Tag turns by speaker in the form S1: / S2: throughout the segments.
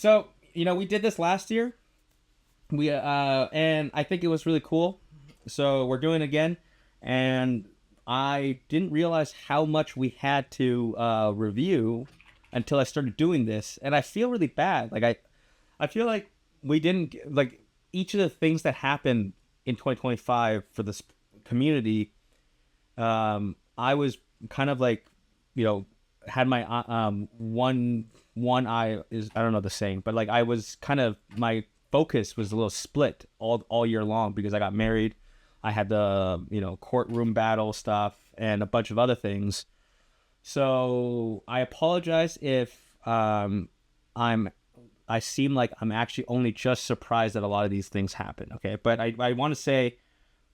S1: So, we did this last year. And I think it was really cool. So we're doing it again. And I didn't realize how much we had to review until I started doing this. And I feel really bad. I feel like we didn't, like, each of the things that happened in 2025 for this community, I was kind of like, had my one eye is, I don't know the saying, but like I was kind of, my focus was a little split all year long because I got married. I had the courtroom battle stuff and a bunch of other things. So I apologize if I seem like I'm actually only just surprised that a lot of these things happen. Okay, but I want to say,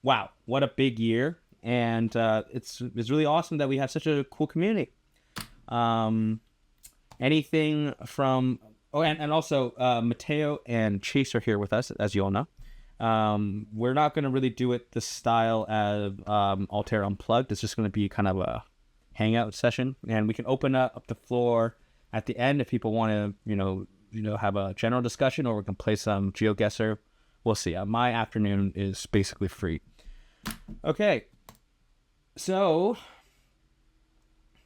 S1: wow, what a big year, and it's really awesome that we have such a cool community. Anything from and also Mateo and Chase are here with us, as you all know. We're not going to really do it the style of Altera Unplugged. It's just going to be kind of a hangout session, and we can open up the floor at the end if people want to, have a general discussion, or we can play some GeoGuessr. We'll see. My afternoon is basically free. Okay, so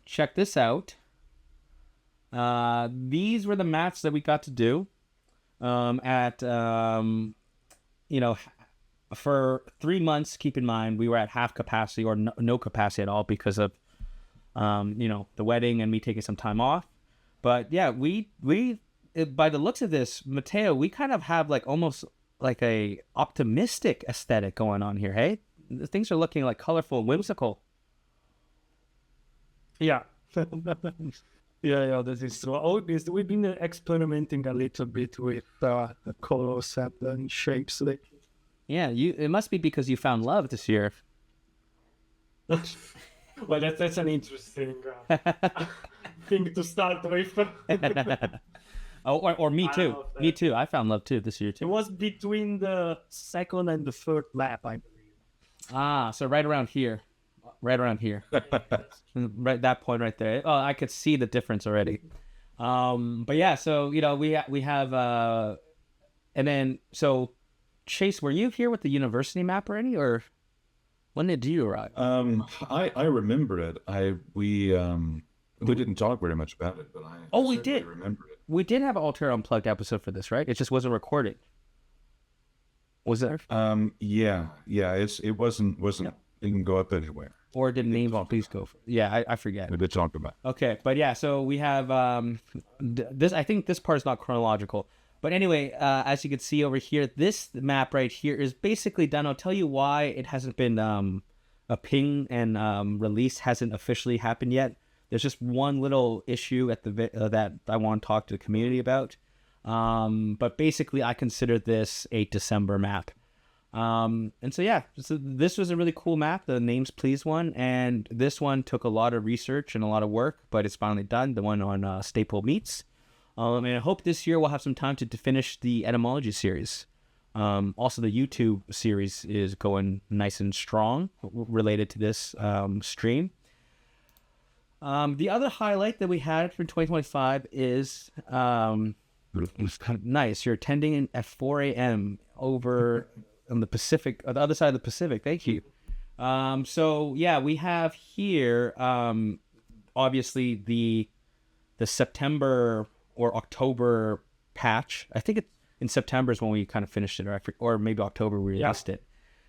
S1: check this out. These were the maps that we got to do for 3 months. Keep in mind, we were at half capacity or no capacity at all because of, the wedding and me taking some time off. But yeah, we by the looks of this, Mateo, we kind of have like almost like a optimistic aesthetic going on here. Hey, things are looking like colorful and whimsical.
S2: Yeah. Yeah, that is true. Always, we've been experimenting a little bit with the colors and shapes.
S1: Yeah, it must be because you found love this year.
S2: Well, that's an interesting thing to start with.
S1: or me too. Me too. I found love too this year too.
S2: It was between the second and the third lap, I believe.
S1: So right around here. Right right, that point right there. Oh, I could see the difference already. But yeah, so we have and then so Chase, were you here with the university map already, or when did you arrive?
S3: I remember it. We didn't talk very much about it, but
S1: we did
S3: remember it.
S1: We did have an Altera Unplugged episode for this, right? It just wasn't recorded. Was it?
S3: Yeah. It wasn't. It didn't go up anywhere.
S1: Or did name please go for? Yeah, I forget.
S3: We did talk about it.
S1: Okay, but yeah, so we have this. I think this part is not chronological, but anyway, as you can see over here, this map right here is basically done. I'll tell you why it hasn't been a ping and release hasn't officially happened yet. There's just one little issue at the that I want to talk to the community about. But basically, I consider this a December map. And so yeah, so this was a really cool map, the Names Please one, and this one took a lot of research and a lot of work, but it's finally done, the one on staple meats. And I hope this year we'll have some time to finish the etymology series. Also, the YouTube series is going nice and strong related to this stream. The other highlight that we had for 2025 is it's kind of nice. You're attending at 4 a.m. over on the Pacific, the other side of the Pacific. Thank you. So yeah, we have here obviously the September or October patch. I think in September is when we kind of finished it, or maybe October we released it.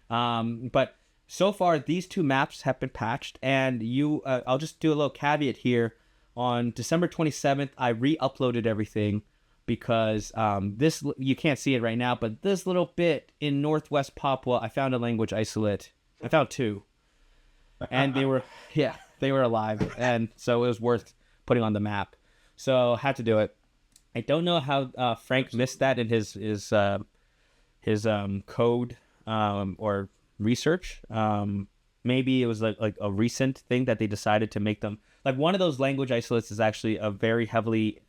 S1: But so far these two maps have been patched, and I'll just do a little caveat here. On December 27th, I re-uploaded everything because this, you can't see it right now, but this little bit in Northwest Papua, I found a language isolate. I found two, and they were alive, and so it was worth putting on the map. So had to do it. I don't know how Frank missed that in his code or research. Maybe it was like a recent thing that they decided to make them. Like, one of those language isolates is actually a very heavily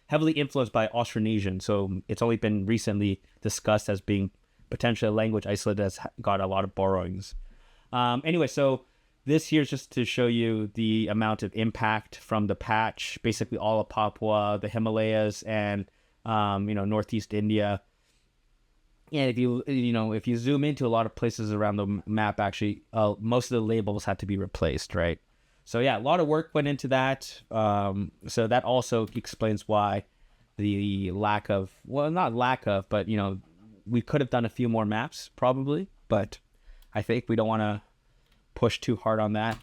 S1: influenced by Austronesian. So it's only been recently discussed as being potentially a language isolate that's got a lot of borrowings. Anyway, so this here's just to show you the amount of impact from the patch, basically all of Papua, the Himalayas, and Northeast India. And if you zoom into a lot of places around the map, actually, most of the labels had to be replaced, right? So yeah, a lot of work went into that. So that also explains why the lack of, well, not lack of, but we could have done a few more maps probably, but I think we don't want to push too hard on that.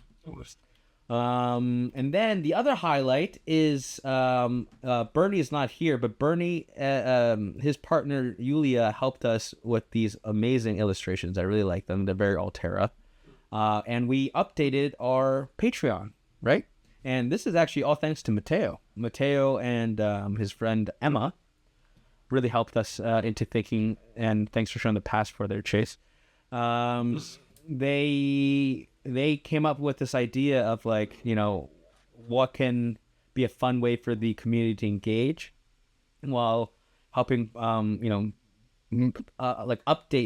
S1: And then the other highlight is Bernie is not here, but Bernie, his partner Yulia helped us with these amazing illustrations. I really like them. They're very Altera. And we updated our Patreon, right? And this is actually all thanks to Mateo. Mateo and his friend Emma really helped us into thinking, and thanks for showing the passport there, Chase. They came up with this idea of what can be a fun way for the community to engage while helping update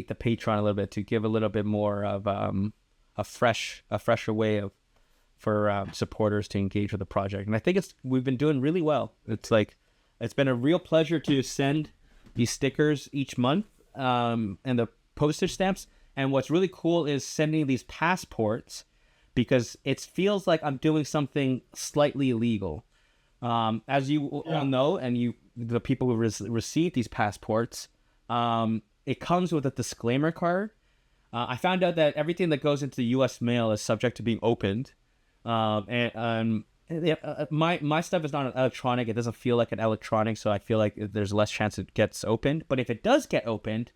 S1: the Patreon a little bit to give a little bit more of a fresher way for supporters to engage with the project. And I think we've been doing really well. It's been a real pleasure to send these stickers each month and the postage stamps. And what's really cool is sending these passports, because it feels like I'm doing something slightly illegal. As you all know, and the people who receive these passports, it comes with a disclaimer card. I found out that everything that goes into the U.S. mail is subject to being opened. My stuff is not an electronic. It doesn't feel like an electronic, so I feel like there's less chance it gets opened. But if it does get opened,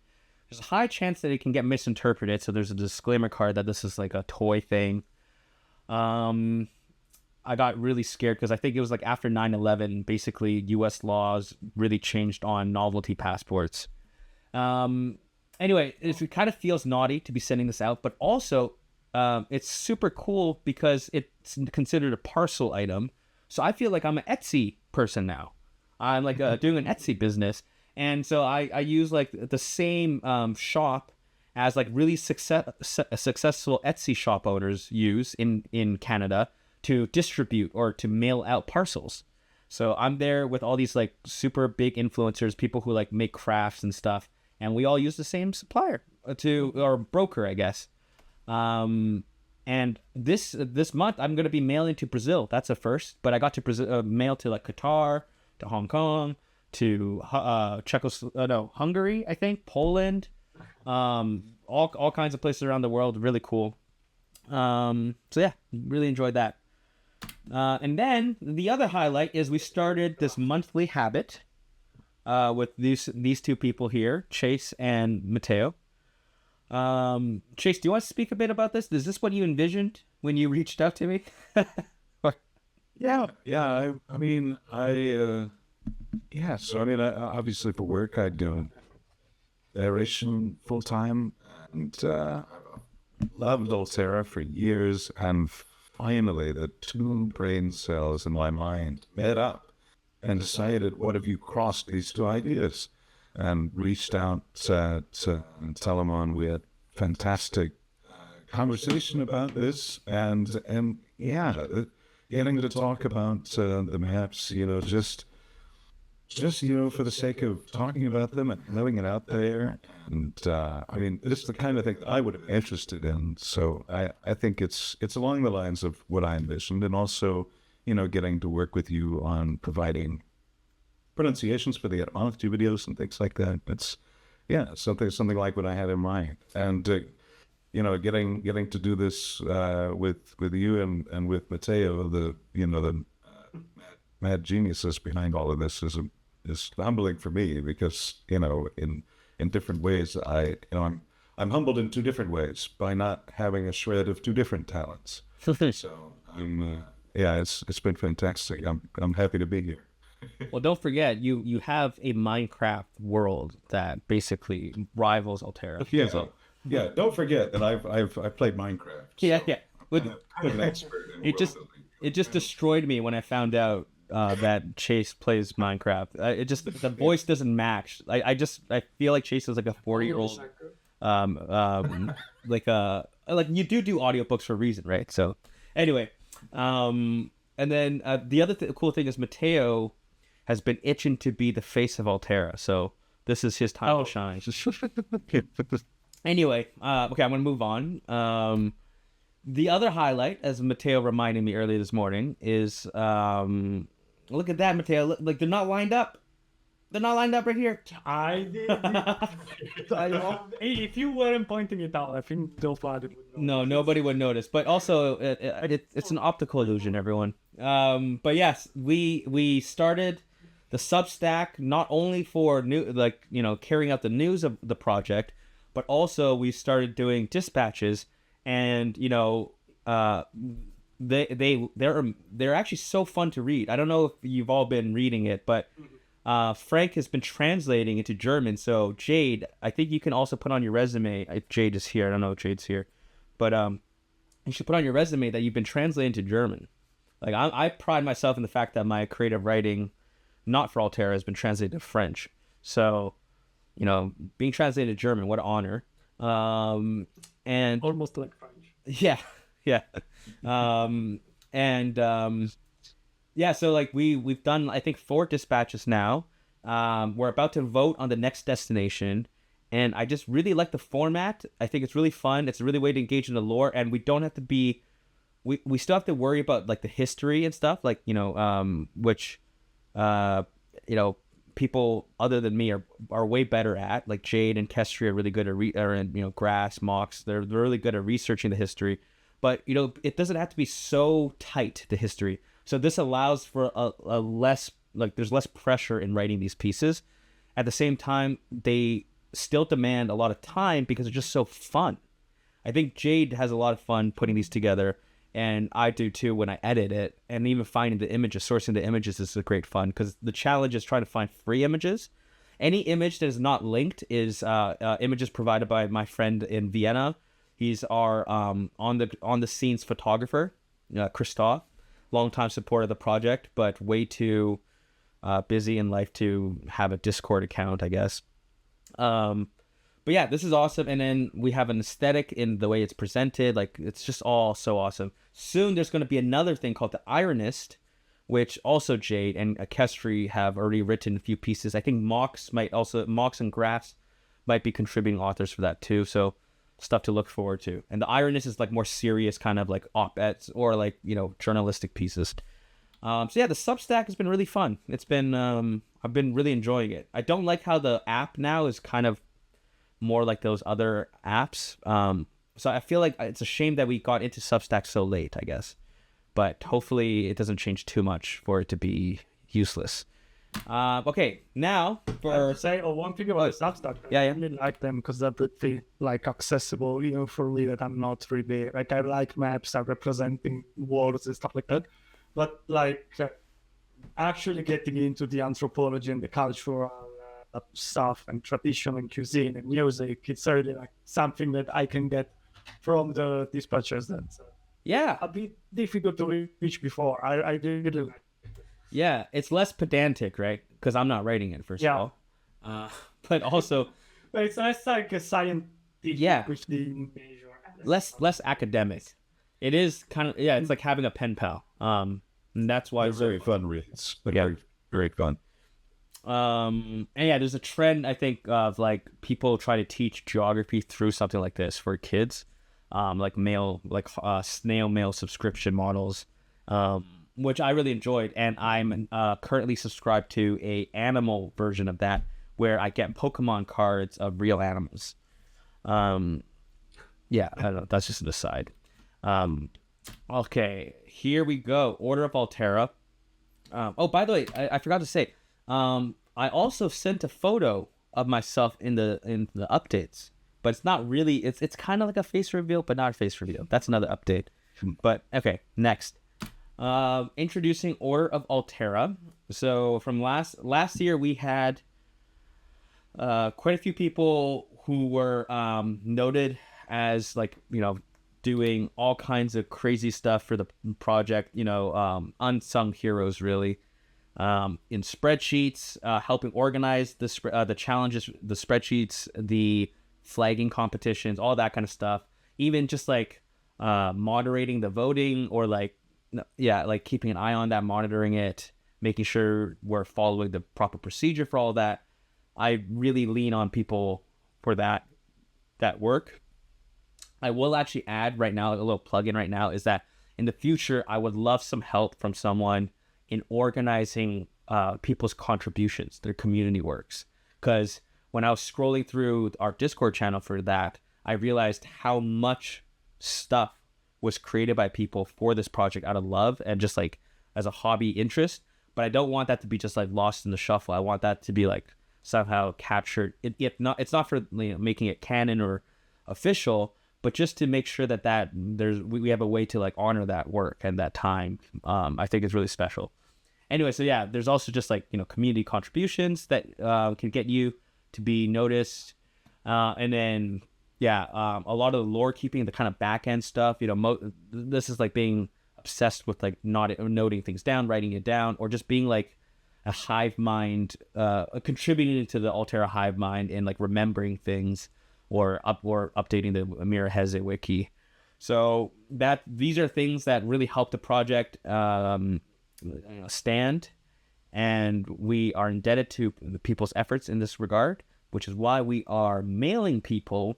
S1: there's a high chance that it can get misinterpreted. So there's a disclaimer card that this is like a toy thing. I got really scared because I think it was like after 9/11, basically U.S. laws really changed on novelty passports. Anyway, it kind of feels naughty to be sending this out, but also it's super cool because it's considered a parcel item. So I feel like I'm an Etsy person now. I'm doing an Etsy business. And so I use the same shop as really successful Etsy shop owners use in Canada to distribute or to mail out parcels. So I'm there with all these super big influencers, people who make crafts and stuff, and we all use the same supplier or broker, I guess. And this month I'm going to be mailing to Brazil. That's a first, but I got to mail to Qatar, to Hong Kong, to Hungary, I think, Poland, all kinds of places around the world. Really cool. So yeah, really enjoyed that. And then the other highlight is we started this monthly habit with these two people here, Chase and Mateo. Chase, do you want to speak a bit about this? Is this what you envisioned when you reached out to me?
S3: Yeah. So obviously for work I do narration full time, and loved Altera for years, and finally the two brain cells in my mind met up and decided, what if you crossed these two ideas? And reached out to Telemon. We had fantastic conversation about this, and getting to talk about the maps, just for the sake of talking about them and knowing it out there. And this is the kind of thing I would have been interested in. So I think it's along the lines of what I envisioned, and also getting to work with you on providing pronunciations for the etymology videos and things like that. It's something like what I had in mind. And getting to do this with you and with Mateo, the mad geniuses behind all of this, is humbling for me, because in different ways I'm humbled in two different ways by not having a shred of two different talents. So it's been fantastic. I'm happy to be here.
S1: Well, don't forget, you have a Minecraft world that basically rivals Altera.
S3: Yeah, don't forget that I've played Minecraft. So
S1: Yeah.
S3: I'm an expert in
S1: It just destroyed me when I found out that Chase plays Minecraft. The voice doesn't match. I feel like Chase is like a 40-year-old. You do audiobooks for a reason, right? So anyway, and then the other cool thing is Mateo. has been itching to be the face of Altera. So this is his time to shine. Anyway, okay, I'm going to move on. The other highlight, as Matteo reminded me earlier this morning, is look at that, Matteo. Look, like they're not lined up. They're not lined up right here.
S2: I did. If you weren't pointing it out, I think nobody would know.
S1: No, nobody would notice. But also, it's an optical illusion, everyone. But yes, we started the Substack not only for carrying out the news of the project, but also we started doing dispatches, and they're actually so fun to read. I don't know if you've all been reading it, but Frank has been translating into German. So Jade, I think you can also put on your resume. Jade is here. I don't know if Jade's here, but you should put on your resume that you've been translating to German. Like I pride myself in the fact that my creative writing, not for Altera, has been translated to French. So, being translated to German, what an honor. And
S2: almost like French.
S1: Yeah. Yeah, so like we've done, I think, 4 dispatches now. We're about to vote on the next destination, and I just really like the format. I think it's really fun. It's a really way to engage in the lore, and we don't have to be. We still have to worry about like the history and stuff, like which people other than me are way better at. Like Jade and Kestri are really good at Grass, Mox. They're really good at researching the history, but it doesn't have to be so tight, the history. So this allows for a less, like, there's less pressure in writing these pieces. At the same time, they still demand a lot of time because they're just so fun. I think Jade has a lot of fun putting these together, and I do too when I edit it. And even finding the images, sourcing the images is a great fun, because the challenge is trying to find free images. Any image that is not linked is images provided by my friend in Vienna. He's our on the scenes photographer, Christoph. Longtime supporter of the project, but way too busy in life to have a Discord account, I guess. But yeah, this is awesome. And then we have an aesthetic in the way it's presented. Like, it's just all so awesome. Soon there's going to be another thing called the Ironist, which also Jade and Kestri have already written a few pieces. I think Mox and Grass might be contributing authors for that too. So stuff to look forward to. And the Ironist is like more serious, kind of like op-eds or like journalistic pieces. So yeah, the Substack has been really fun. It's been I've been really enjoying it. I don't like how the app now is kind of more like those other apps. So I feel like it's a shame that we got into Substack so late, I guess. But hopefully it doesn't change too much for it to be useless. Okay, now for
S2: one thing about the Substack. I really like them because they're pretty like accessible, even for me that I'm not really like, I like maps are representing worlds and stuff like that. But like actually getting into the anthropology and the cultural stuff and tradition and cuisine and music, it's really like something that I can get from the dispatchers. That's a bit difficult to reach before. I really like.
S1: Yeah, it's less pedantic, right? Because I'm not writing it, first of all. But also,
S2: but it's less like a scientific.
S1: Yeah.
S2: With the major
S1: less academic. It is kind of, it's like having a pen pal. And that's why
S3: it's very fun reads. Great fun.
S1: And yeah, there's a trend, I think, of like people try to teach geography through something like this for kids, like snail mail subscription models, which I really enjoyed. And I'm currently subscribed to a animal version of that, where I get Pokemon cards of real animals. Yeah, I don't know. That's just an aside. Okay, here we go. Order of Altera. Oh, by the way, I forgot to say, I also sent a photo of myself in the updates, but it's not really. It's kind of like a face reveal, but not a face reveal. That's another update. But okay, next. Introducing Order of Altera. So from last year, we had quite a few people who were noted as like doing all kinds of crazy stuff for the project. Unsung heroes, really. In spreadsheets, helping organize the challenges, the spreadsheets, the flagging competitions, all that kind of stuff. Even just like moderating the voting, or like keeping an eye on that, monitoring it. making sure we're following the proper procedure for all that. I really lean on people for that work. I will actually add right now, a little plug-in right now, is that in the future, I would love some help from someone in organizing people's contributions, their community works. Because when I was scrolling through our Discord channel for that, I realized how much stuff was created by people for this project out of love and just like as a hobby interest. But I don't want that to be just like lost in the shuffle. I want that to be like somehow captured. It's not for making it canon or official, but just to make sure that we have a way to like honor that work and that time. I think is really special. Anyway, so yeah, there's also just like, community contributions that can get you to be noticed. And then, a lot of the lore keeping, the kind of back end stuff, this is like being obsessed with like not noting things down, writing it down, or just being like a hive mind, contributing to the Altera hive mind and like remembering things or updating the Amira Heze wiki. So these are things that really help the project stand, and we are indebted to the people's efforts in this regard, which is why we are mailing people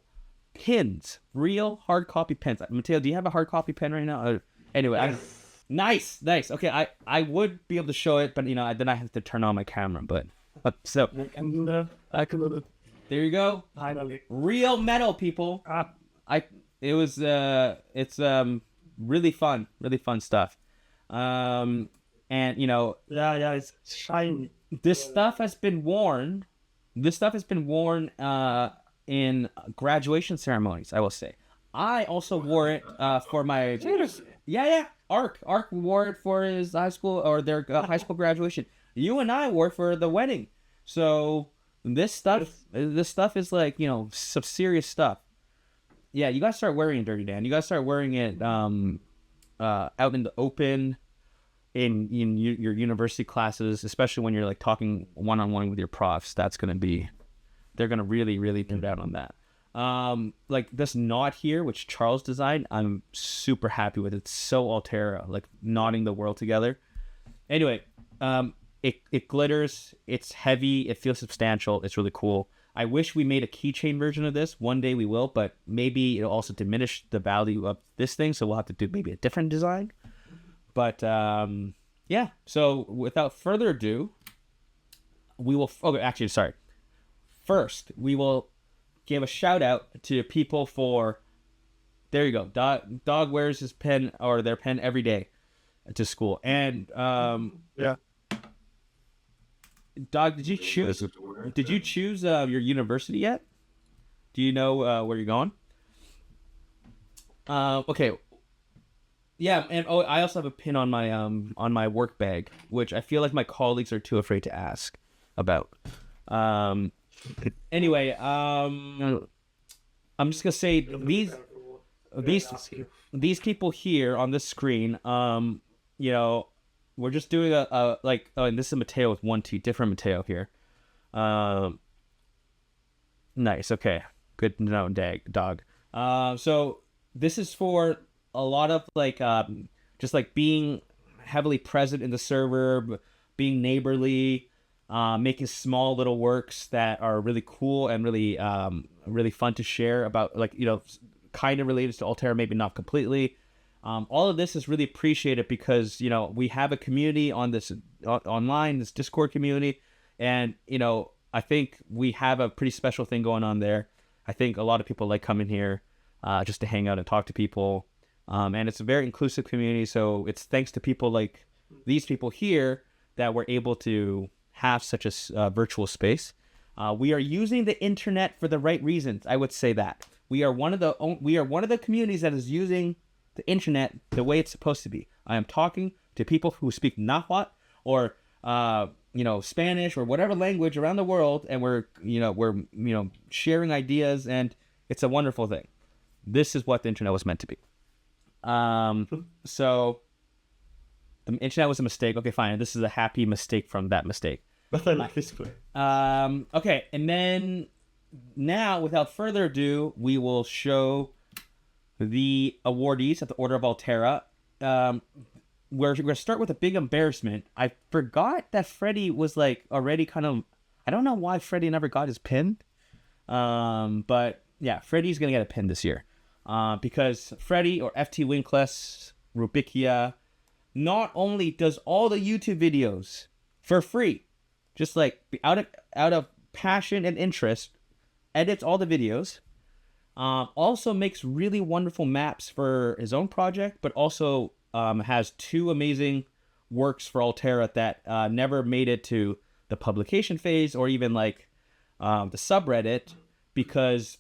S1: pins, real hard copy pens. Matteo, do you have a hard copy pen right now? Anyway, nice. Okay, I would be able to show it, but then I have to turn on my camera. But so
S2: I can do it.
S1: There you go.
S2: Finally.
S1: Real metal, people. It's really fun stuff. And
S2: it's shiny.
S1: This stuff has been worn in graduation ceremonies, I will say. I also wore it for my Ark wore it for his high school or their high school graduation. You and I wore it for the wedding. So this stuff is like, some serious stuff. Yeah, you gotta start wearing it, Dirty Dan. You gotta start wearing it out in the open in your university classes, especially when you're like talking one-on-one with your profs. They're gonna really, really put out on that. Like this knot here, which Charles designed, I'm super happy with. It's so Altera, like knotting the world together. Anyway, it glitters, it's heavy, it feels substantial, it's really cool. I wish we made a keychain version of this. One day we will, but maybe it'll also diminish the value of this thing, so we'll have to do maybe a different design. But so without further ado, we will first we will give a shout out to people for, there you go, dog wears his pen or their pen every day to school. And Dog, did you choose your university yet? Do you know where you're going? Okay. Yeah, and I also have a pin on my work bag, which I feel like my colleagues are too afraid to ask about. Anyway, I'm just gonna say these people here on this screen, we're just doing and this is Matteo with 1 T, different Matteo here. Nice, okay, good to know, dog. So this is for a lot of just like being heavily present in the server, being neighborly, making small little works that are really cool and really really fun to share about, kind of related to Altera, maybe not completely. All of this is really appreciated because we have a community on this online, this Discord community, and I think we have a pretty special thing going on there. I think a lot of people like coming here just to hang out and talk to people, and it's a very inclusive community. So it's thanks to people like these people here that we're able to have such a virtual space. We are using the internet for the right reasons. I would say that we are one of the communities that is using the internet the way it's supposed to be. I am talking to people who speak Nahuatl or Spanish or whatever language around the world, and we're sharing ideas, and it's a wonderful thing. This is what the internet was meant to be. So the internet was a mistake. Okay, fine. This is a happy mistake from that mistake.
S2: But I like this play.
S1: Okay, and then now, without further ado, we will show the awardees at the Order of Altera. we're gonna start with a big embarrassment. I forgot that Freddy was like already kind of. I don't know why Freddy never got his pin. But yeah, Freddy's gonna get a pin this year. Because Freddy or FT Wincless Rubikia not only does all the YouTube videos for free, just like out of passion and interest, edits all the videos. Also makes really wonderful maps for his own project, but also has 2 amazing works for Altera that never made it to the publication phase or even like the subreddit because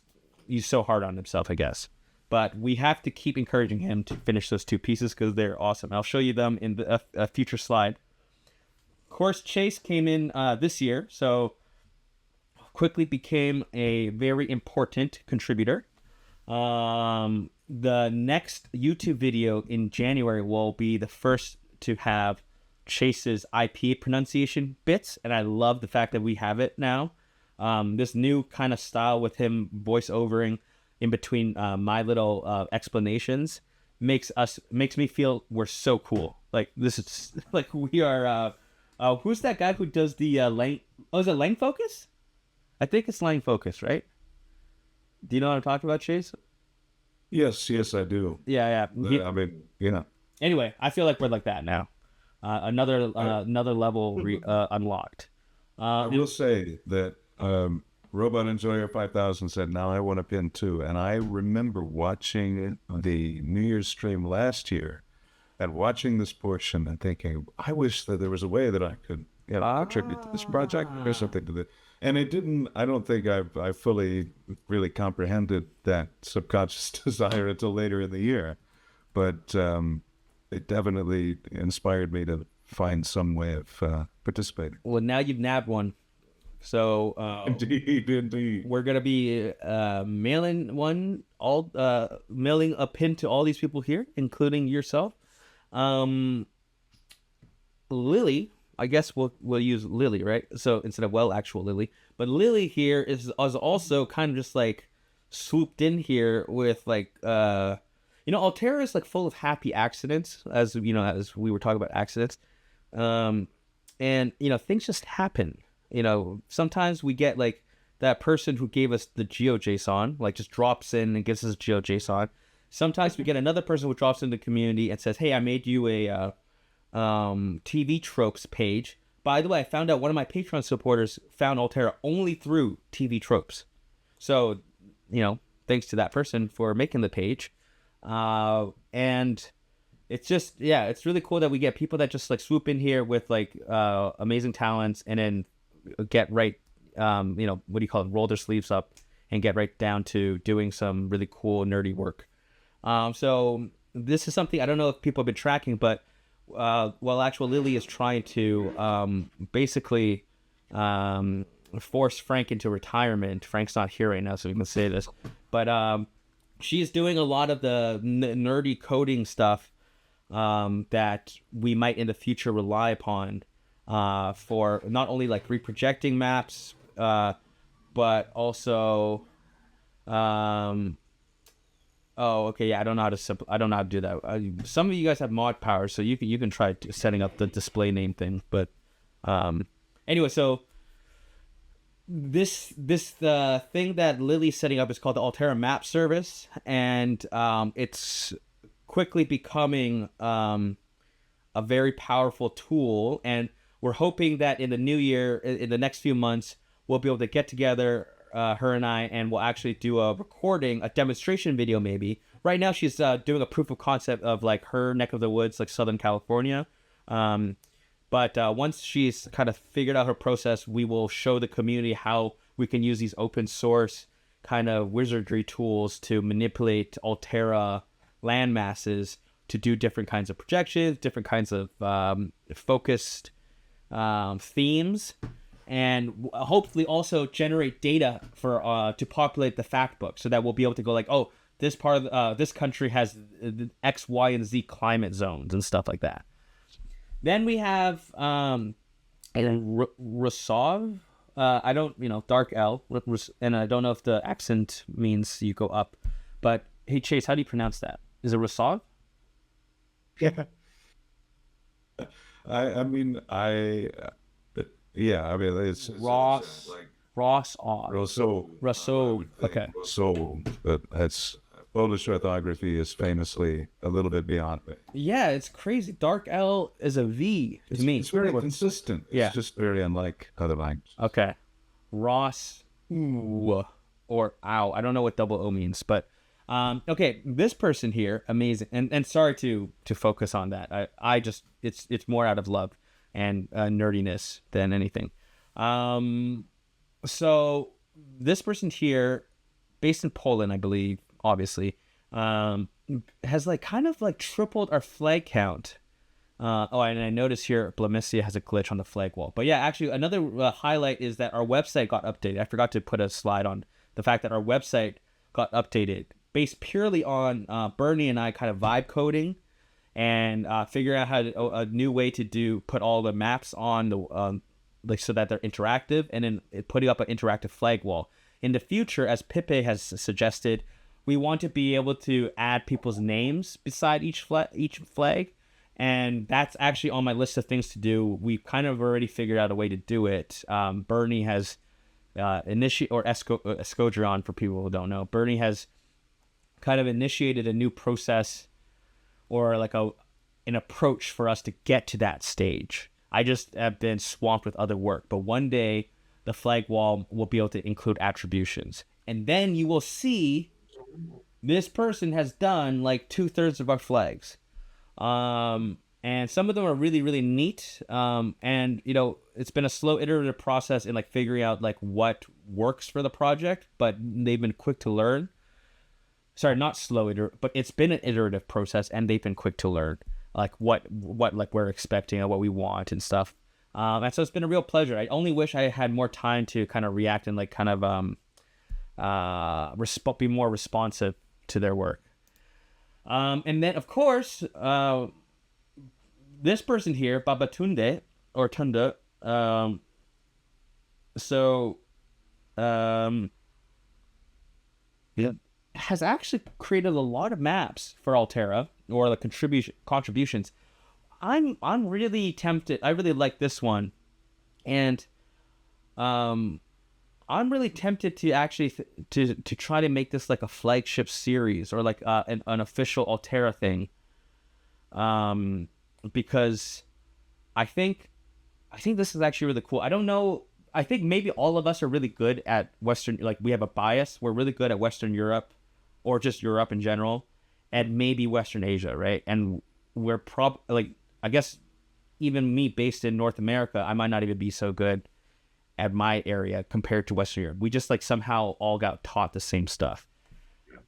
S1: he's so hard on himself, I guess. But we have to keep encouraging him to finish those 2 pieces because they're awesome. I'll show you them in a future slide. Of course, Chase came in this year, so quickly became a very important contributor. The next YouTube video in January will be the first to have Chase's IP pronunciation bits, and I love the fact that we have it now. This new kind of style with him voice-overing in between my little explanations makes me feel we're so cool. Like this is like we are. Who's that guy who does the Lang? Oh, is it Lang Focus? I think it's Lang Focus, right? Do you know what I'm talking about, Chase?
S3: Yes, I do.
S1: Yeah.
S3: I mean, you know.
S1: Anyway, I feel like we're like that now. Another level unlocked.
S3: I will say that Robot Enjoyer 5000 said, now I want a pin too. And I remember watching the New Year's stream last year and watching this portion and thinking, I wish that there was a way that I could contribute to this project or something to this. And it didn't, I don't think I fully really comprehended that subconscious desire until later in the year. But it definitely inspired me to find some way of participating.
S1: Well, now you've nabbed one. So
S3: Indeed.
S1: we're gonna be mailing a pin to all these people here, including yourself. Lily, I guess we'll use Lily, right? So instead of actual Lily, but Lily here is also kind of just like swooped in here with like Altera is like full of happy accidents, as we were talking about accidents, and things just happen. Sometimes we get like that person who gave us the GeoJSON, like just drops in and gives us a GeoJSON. Sometimes we get another person who drops in the community and says, hey, I made you a TV tropes page. By the way, I found out one of my Patreon supporters found Altera only through TV tropes. So, thanks to that person for making the page. And it's just, it's really cool that we get people that just like swoop in here with like amazing talents and then get right, roll their sleeves up and get right down to doing some really cool nerdy work. So this is something I don't know if people have been tracking, but actual Lily is trying to basically force Frank into retirement. Frank's not here right now, so we can say this, but she's doing a lot of the nerdy coding stuff that we might in the future rely upon for not only like reprojecting maps, but also I don't know how to do that. Some of you guys have mod power, so you can try setting up the display name thing. But anyway, so this thing that Lily's setting up is called the Altera Map Service, and it's quickly becoming a very powerful tool. And we're hoping that in the new year, in the next few months, we'll be able to get together, her and I, and we'll actually do a demonstration video maybe. Right now she's doing a proof of concept of like her neck of the woods, like Southern California. But once she's kind of figured out her process, we will show the community how we can use these open source kind of wizardry tools to manipulate Altera land masses to do different kinds of projections, different kinds of focused themes, and hopefully also generate data for to populate the fact book, so that we'll be able to go like, oh, this part of this country has the X, Y, and Z climate zones and stuff like that. Then we have Rasov. I don't, Dark L, and I don't know if the accent means you go up, but hey Chase, how do you pronounce that? Is it Rasov?
S2: Yeah.
S3: I mean, yeah, I mean, it's
S1: Ross,
S3: like
S1: Ross Odd.
S3: Rousseau.
S1: Rousseau. Okay.
S3: Rousseau, but that's Polish orthography is famously a little bit beyond me.
S1: Yeah, it's crazy. Dark L is a V to me.
S3: It's very consistent.
S1: Yeah.
S3: It's just very unlike other languages.
S1: Okay. Ross ooh, or ow. I don't know what double O means, but okay, this person here, amazing. And sorry to focus on that. I just it's more out of love and nerdiness than anything. So this person here, based in Poland, I believe, obviously, has like kind of like tripled our flag count. And I noticed here Blamissia has a glitch on the flag wall. But yeah, actually another highlight is that our website got updated. I forgot to put a slide on the fact that our website got updated based purely on Bernie and I kind of vibe coding and figuring out how to, a new way to put all the maps on the like so that they're interactive, and then putting up an interactive flag wall. In the future, as Pipe has suggested, we want to be able to add people's names beside each flag. And that's actually on my list of things to do. We've kind of already figured out a way to do it. Bernie has Escodron, for people who don't know. Bernie has kind of initiated a new process or like an approach for us to get to that stage. I just have been swamped with other work. But one day, the flag wall will be able to include attributions. And then you will see this person has done like 2/3 of our flags. And some of them are really, really neat. And you know, it's been a slow iterative process in like figuring out like what works for the project, but they've been quick to learn. Sorry, not slow but it's been an iterative process, and they've been quick to learn like what like we're expecting and what we want and stuff. And so it's been a real pleasure. I only wish I had more time to kind of react and like kind of be more responsive to their work. And then, of course, this person here, Babatunde, or Tunda, has actually created a lot of maps for Altera, or the contributions. I'm really tempted. I really like this one, and I'm really tempted to actually to try to make this like a flagship series or like an official Altera thing, because I think this is actually really cool. I don't know. I think maybe all of us are really good at Western. Like we have a bias. We're really good at Western Europe, or just Europe in general, and maybe Western Asia, right? And we're I guess even me based in North America, I might not even be so good at my area compared to Western Europe. We just like somehow all got taught the same stuff.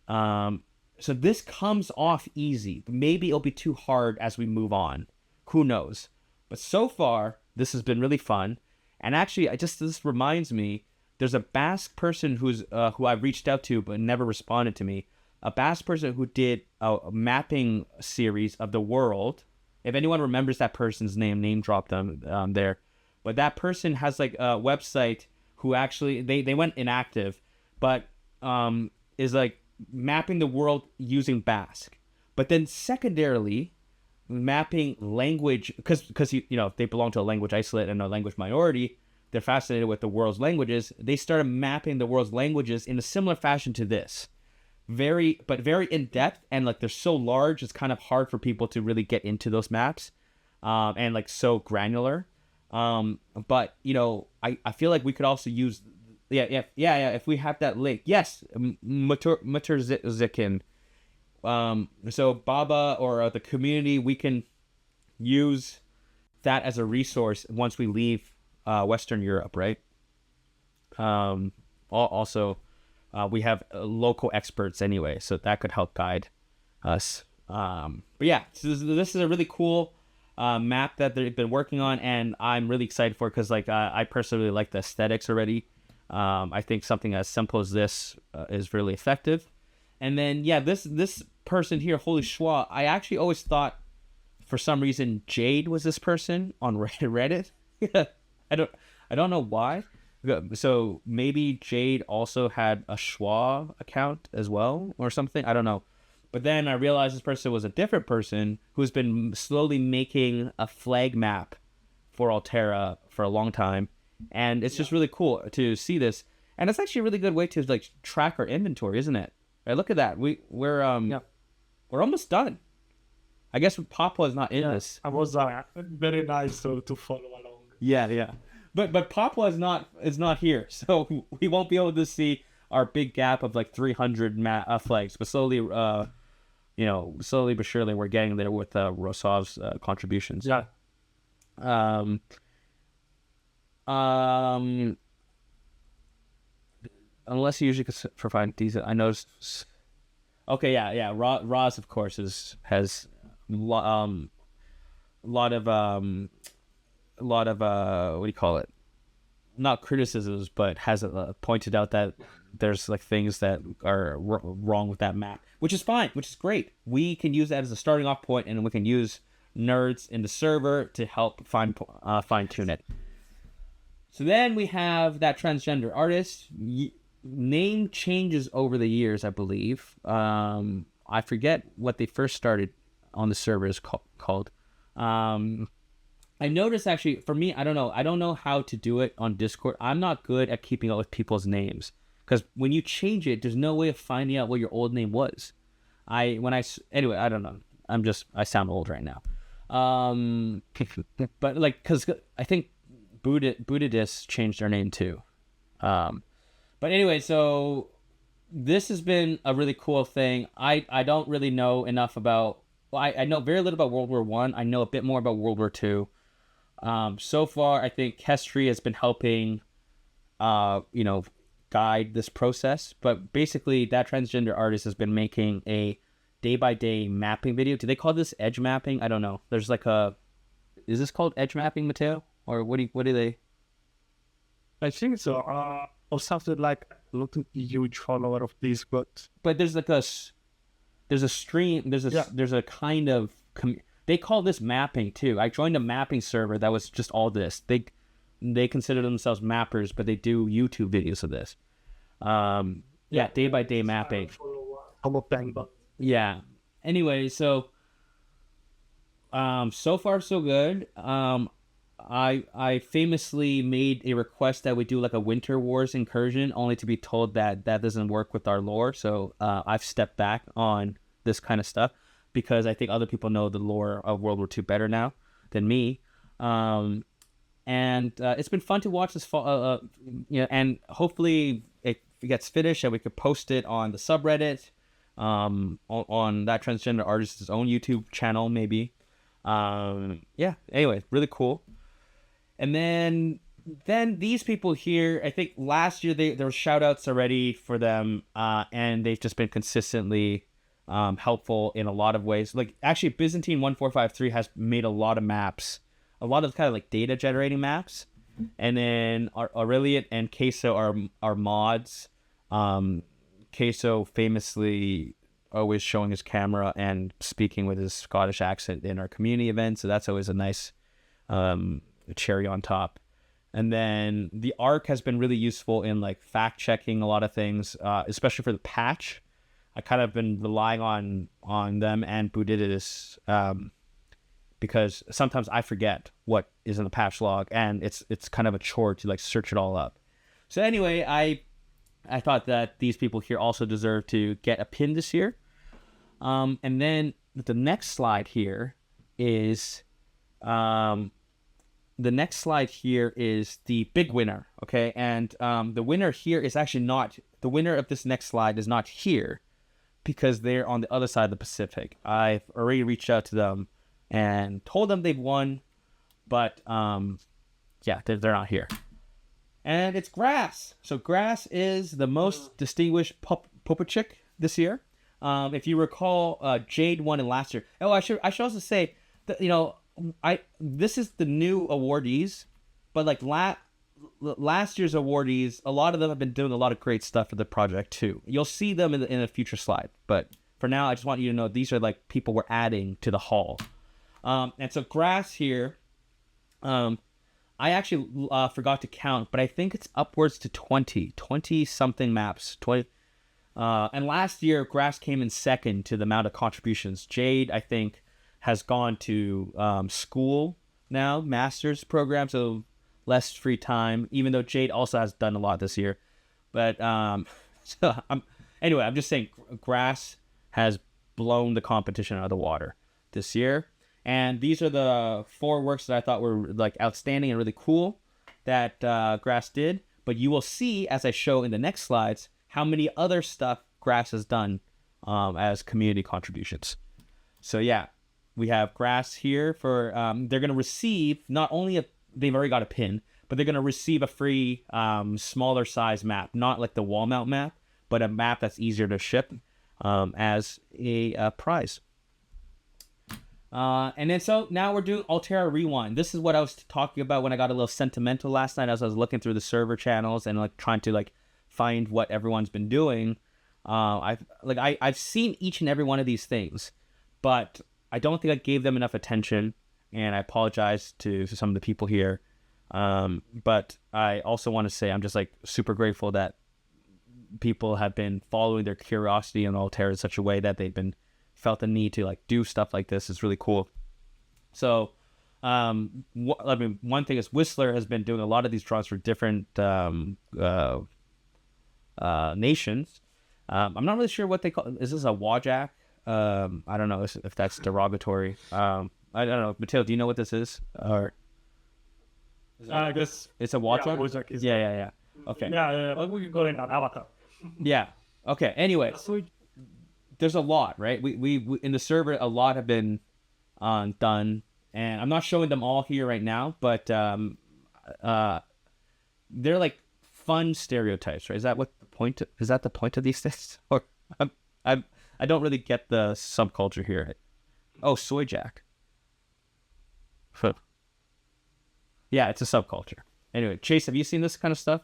S1: So this comes off easy. Maybe it'll be too hard as we move on. Who knows? But so far, this has been really fun. And actually, this reminds me, there's a Basque person who I've reached out to but never responded to me. A Basque person who did a mapping series of the world. If anyone remembers that person's name drop them there. But that person has like a website who actually, they went inactive, but is like mapping the world using Basque. But then secondarily, mapping language, because you know, they belong to a language isolate and a language minority, they're fascinated with the world's languages. They started mapping the world's languages in a similar fashion to this. Very in depth, and like they're so large, it's kind of hard for people to really get into those maps, and like so granular. But you know, I feel like we could also use, if we have that link, yes, Muterzikin. So Baba or the community, we can use that as a resource once we leave Western Europe, right? Also, we have local experts anyway, so that could help guide us. But yeah, so this is a really cool map that they've been working on, and I'm really excited for it because like I personally like the aesthetics already. I think something as simple as this is really effective. And then yeah, this person here, Holy Schwa, I actually always thought for some reason Jade was this person on Reddit. I don't know why. So maybe Jade also had a Schwa account as well or something. I don't know. But then I realized this person was a different person who's been slowly making a flag map for Altera for a long time. And it's just really cool to see this. And it's actually a really good way to like track our inventory, isn't it? Right, look at that. We're almost done. I guess Papua is not in this.
S2: I was very nice to follow along.
S1: Yeah. But Papua is not here, so we won't be able to see our big gap of like 300 flags. But slowly, slowly but surely, we're getting there with Rosov's contributions.
S2: Yeah.
S1: Unless you usually provide decent. I noticed. Okay, yeah. Roz, of course, has lot of what do you call it? Not criticisms, but has pointed out that there's like things that are wrong with that map, which is fine, which is great. We can use that as a starting off point, and we can use nerds in the server to help fine tune it. So then we have that transgender artist. Name changes over the years, I believe. I forget what they first started on the server is called. I noticed actually, for me, I don't know how to do it on Discord. I'm not good at keeping up with people's names because when you change it, there's no way of finding out what your old name was. Anyway, I don't know. I sound old right now. But like, cause I think Buddhist changed their name too. But anyway, so this has been a really cool thing. I don't really know enough about. Well, I know very little about World War I. I know a bit more about World War II. So far, I think Kestry has been helping, guide this process. But basically, that transgender artist has been making a day-by-day mapping video. Do they call this edge mapping? I don't know. There's like is this called edge mapping, Mateo? Or what do they?
S2: I think so. Or something like not a huge follower of this, but
S1: there's like there's a stream. There's a kind of they call this mapping too. I joined a mapping server that was just all this. They consider themselves mappers, but they do YouTube videos of this. Day by day mapping. Yeah. Anyway, so so far so good. I famously made a request that we do like a Winter Wars incursion, only to be told that doesn't work with our lore. So I've stepped back on this kind of stuff because I think other people know the lore of World War II better now than me. And it's been fun to watch this fall. And hopefully it gets finished and we could post it on the subreddit, on that transgender artist's own YouTube channel, maybe. Anyway, really cool. And then these people here, I think last year there were shout outs already for them, and they've just been consistently helpful in a lot of ways. Like actually Byzantine 1453 has made a lot of maps, a lot of kind of like data generating maps. And then Aurelian and Queso are mods. Queso famously always showing his camera and speaking with his Scottish accent in our community events, so that's always a nice cherry on top. And then the ARC has been really useful in like fact checking a lot of things, especially for the patch. I kind of been relying on them and Buddhidus, because sometimes I forget what is in the patch log, and it's kind of a chore to like search it all up. So anyway, I thought that these people here also deserve to get a pin this year. And then the next slide here is the big winner. Okay. And the winner here is actually not the winner of this next slide is not here because they're on the other side of the Pacific. I've already reached out to them and told them they've won, but they're not here. And it's Grass. So Grass is the most distinguished Popachik this year. If you recall, Jade won in last year. Oh, I should also say that this is the new awardees, but like last year's awardees, a lot of them have been doing a lot of great stuff for the project too. You'll see them in a future slide, but for now, I just want you to know these are like people we're adding to the hall. And so Grass here, I actually forgot to count, but I think it's upwards to 20 something maps. 20. And last year, Grass came in second to the amount of contributions. Jade, I think, has gone to school now, master's program, so less free time, even though Jade also has done a lot this year. But anyway, I'm just saying Grass has blown the competition out of the water this year. And these are the 4 works that I thought were like outstanding and really cool that Grass did. But you will see, as I show in the next slides, how many other stuff Grass has done as community contributions. So yeah, we have Grass here for, they're going to receive not only they've already got a pin, but they're going to receive a free smaller size map, not like the wall mount map, but a map that's easier to ship as a prize. And then so now we're doing Altera Rewind. This is what I was talking about when I got a little sentimental last night as I was looking through the server channels and like trying to like find what everyone's been doing. I've seen each and every one of these things, but I don't think I gave them enough attention, and I apologize to some of the people here. But I also want to say I'm just like super grateful that people have been following their curiosity on Altera in such a way that they've been felt the need to like do stuff like this. Is really cool. So one thing is Whistler has been doing a lot of these draws for different nations. I'm not really sure what they call. Is this a Wajak? I don't know if that's derogatory. I don't know. Mateo, do you know what this is? Or
S2: I guess
S1: it's a Wajak?
S2: Wajak
S1: Yeah. Okay.
S2: Yeah. We can call it an avatar.
S1: Yeah. Okay. Anyway, there's a lot, right? We in the server, a lot have been done, and I'm not showing them all here right now, but they're like fun stereotypes, right? Is that what the point? Is that the point of these things? Or I don't really get the subculture here. Oh, soy jack. Yeah, it's a subculture. Anyway, Chase, have you seen this kind of stuff?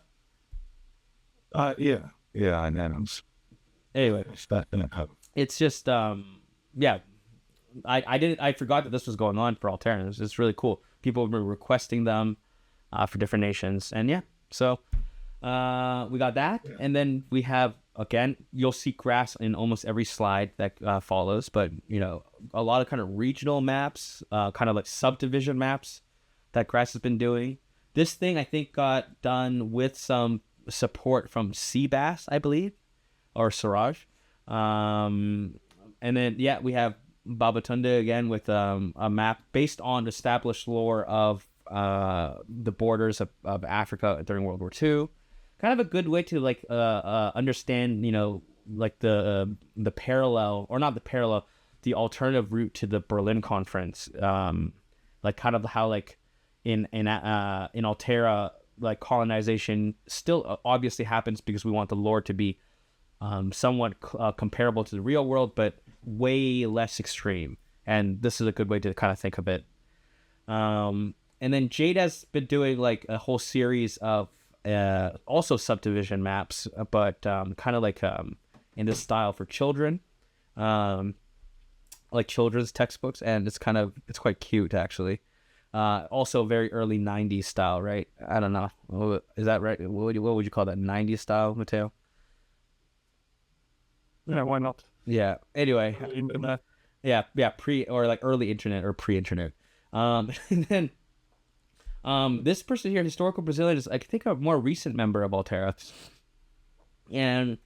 S3: Yeah, I know.
S1: Anyway, it's just yeah. I forgot that this was going on for Altera. It's really cool. People were requesting them for different nations, and yeah. So we got that, and then we have again. You'll see Grass in almost every slide that follows, but you know, a lot of kind of regional maps, kind of like subdivision maps that Grass has been doing. This thing I think got done with some support from Seabass, I believe, or Siraj. And then yeah, we have Babatunde again with a map based on established lore of the borders of Africa during World War II. Kind of a good way to like understand, you know, like the parallel, or not the parallel, the alternative route to the Berlin Conference. Like kind of how like in Altera, like colonization still obviously happens because we want the lore to be somewhat comparable to the real world, but way less extreme. And this is a good way to kind of think of it. And then Jade has been doing like a whole series of also subdivision maps, but kind of like in this style for children, like children's textbooks, and it's quite cute actually. Also very early 90s style, right? I don't know. Is that right? What would you call that? 90s style, Mateo?
S2: Yeah, why not?
S1: Yeah. Anyway.
S2: Internet.
S1: Yeah. Pre or like early internet or pre-internet. And then this person here, Historical Brazilian, is I think a more recent member of Altera. And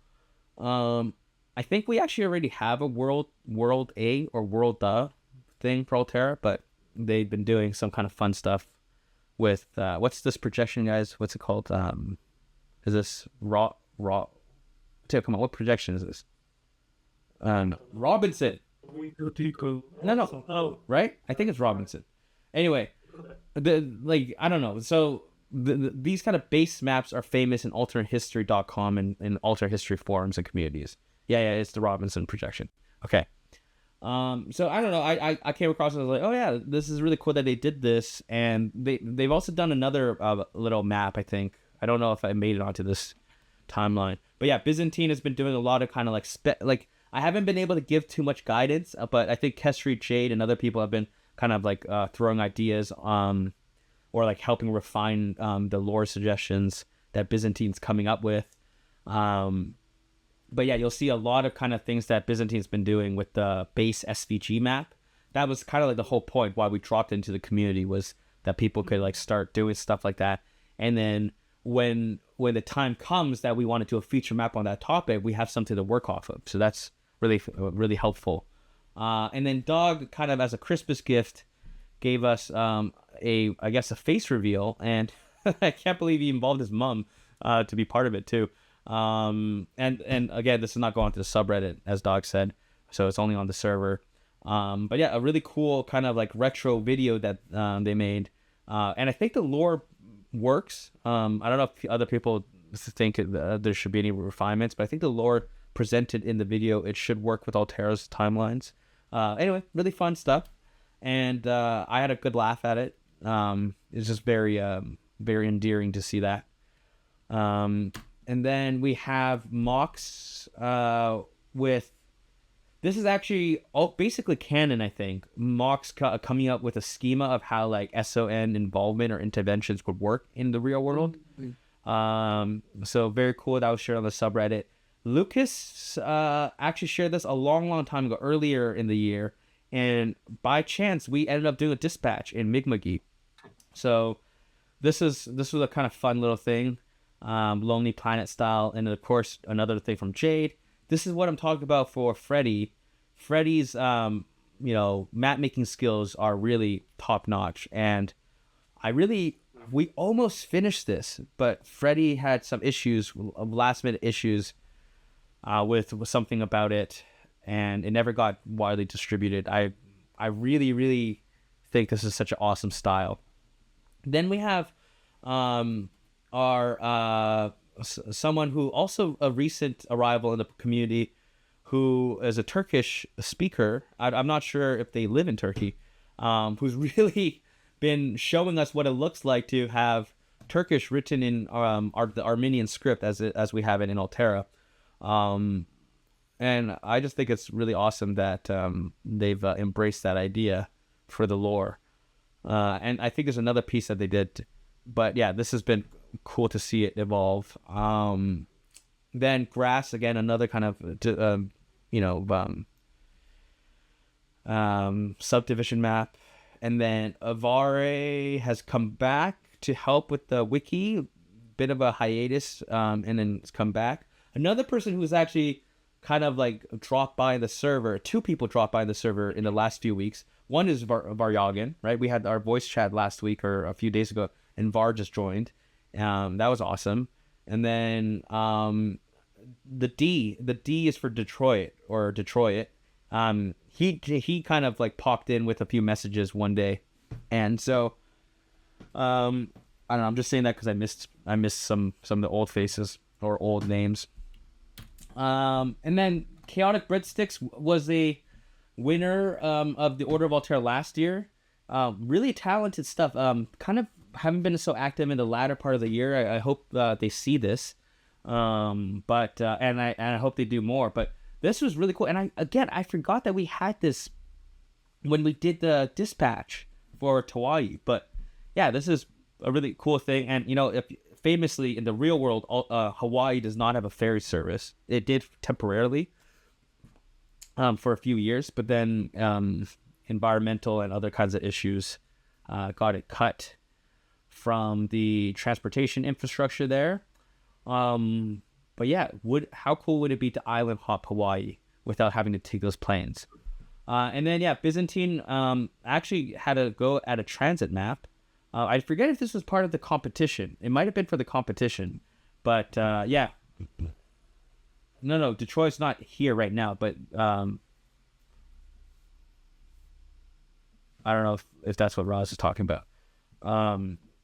S1: I think we actually already have a world A or world thing for Altera, but they've been doing some kind of fun stuff with what's this projection, guys? What's it called? Is this raw? Tell, come on, what projection is this? Robinson. No.
S2: Oh,
S1: Right? I think it's Robinson. Anyway, I don't know. So these kind of base maps are famous in alternatehistory.com and in alternate history forums and communities. Yeah, it's the Robinson projection. Okay. So I don't know. I came across it and I was like, oh yeah, this is really cool that they did this, and they've also done another little map. I think I don't know if I made it onto this timeline, but yeah, Byzantine has been doing a lot of kind of like I haven't been able to give too much guidance, but I think Kesri, Jade, and other people have been kind of like throwing ideas or like helping refine the lore suggestions that Byzantine's coming up with. But yeah, you'll see a lot of kind of things that Byzantine's been doing with the base SVG map. That was kind of like the whole point why we dropped into the community, was that people could like start doing stuff like that. And then when the time comes that we want to do a feature map on that topic, we have something to work off of. So that's really helpful. And then Dog, kind of as a Christmas gift, gave us I guess a face reveal, and I can't believe he involved his mom to be part of it too. And again, this is not going to the subreddit, as Dog said, so it's only on the server. But yeah, a really cool kind of like retro video that they made, and I think the lore works. I don't know if other people think there should be any refinements, but I think the lore presented in the video, it should work with Altera's timelines. Anyway, really fun stuff, and I had a good laugh at it. It's just very endearing to see that. And then we have Mox with, this is actually basically canon, I think. Mox coming up with a schema of how like SON involvement or interventions would work in the real world. So very cool. That was shared on the subreddit. Lucas actually shared this a long time ago, earlier in the year, and by chance we ended up doing a dispatch in Mi'kmaq. So this was a kind of fun little thing. Lonely Planet style, and of course another thing from Jade. This is what I'm talking about for Freddy. Freddy's map making skills are really top notch, and we almost finished this, but Freddy had some issues, last minute issues with something about it, and it never got widely distributed. I really think this is such an awesome style. Then we have someone who also a recent arrival in the community, who is a Turkish speaker. I'm not sure if they live in Turkey, who's really been showing us what it looks like to have Turkish written in the Armenian script as we have it in Altera. And I just think it's really awesome that they've embraced that idea for the lore. And I think there's another piece that they did, but yeah, this has been cool to see it evolve. Then Grass, again, another kind of subdivision map. And then Avare has come back to help with the wiki, bit of a hiatus, and then it's come back. Another person who's actually kind of like dropped by the server, two people dropped by the server in the last few weeks. One is Varyagan, right? We had our voice chat last week or a few days ago, and Var just joined. That was awesome. And then the D is for Detroit. He kind of like popped in with a few messages one day, and so I don't know. I'm just saying that because I missed some of the old faces or old names. And then Chaotic Breadsticks was a winner of the Order of Altera last year. Really talented stuff. Kind of haven't been so active in the latter part of the year. I hope they see this, but I hope they do more. But this was really cool. And I forgot that we had this when we did the dispatch for Hawaii. But yeah, this is a really cool thing. And famously in the real world, Hawaii does not have a ferry service. It did temporarily for a few years, but then environmental and other kinds of issues got it cut from the transportation infrastructure there. But yeah, how cool would it be to island hop Hawaii without having to take those planes? And then yeah, Byzantine actually had a go at a transit map. I forget if this was part of the competition. It might have been for the competition, but yeah. No, Detroit's not here right now, but I don't know if that's what Roz is talking about.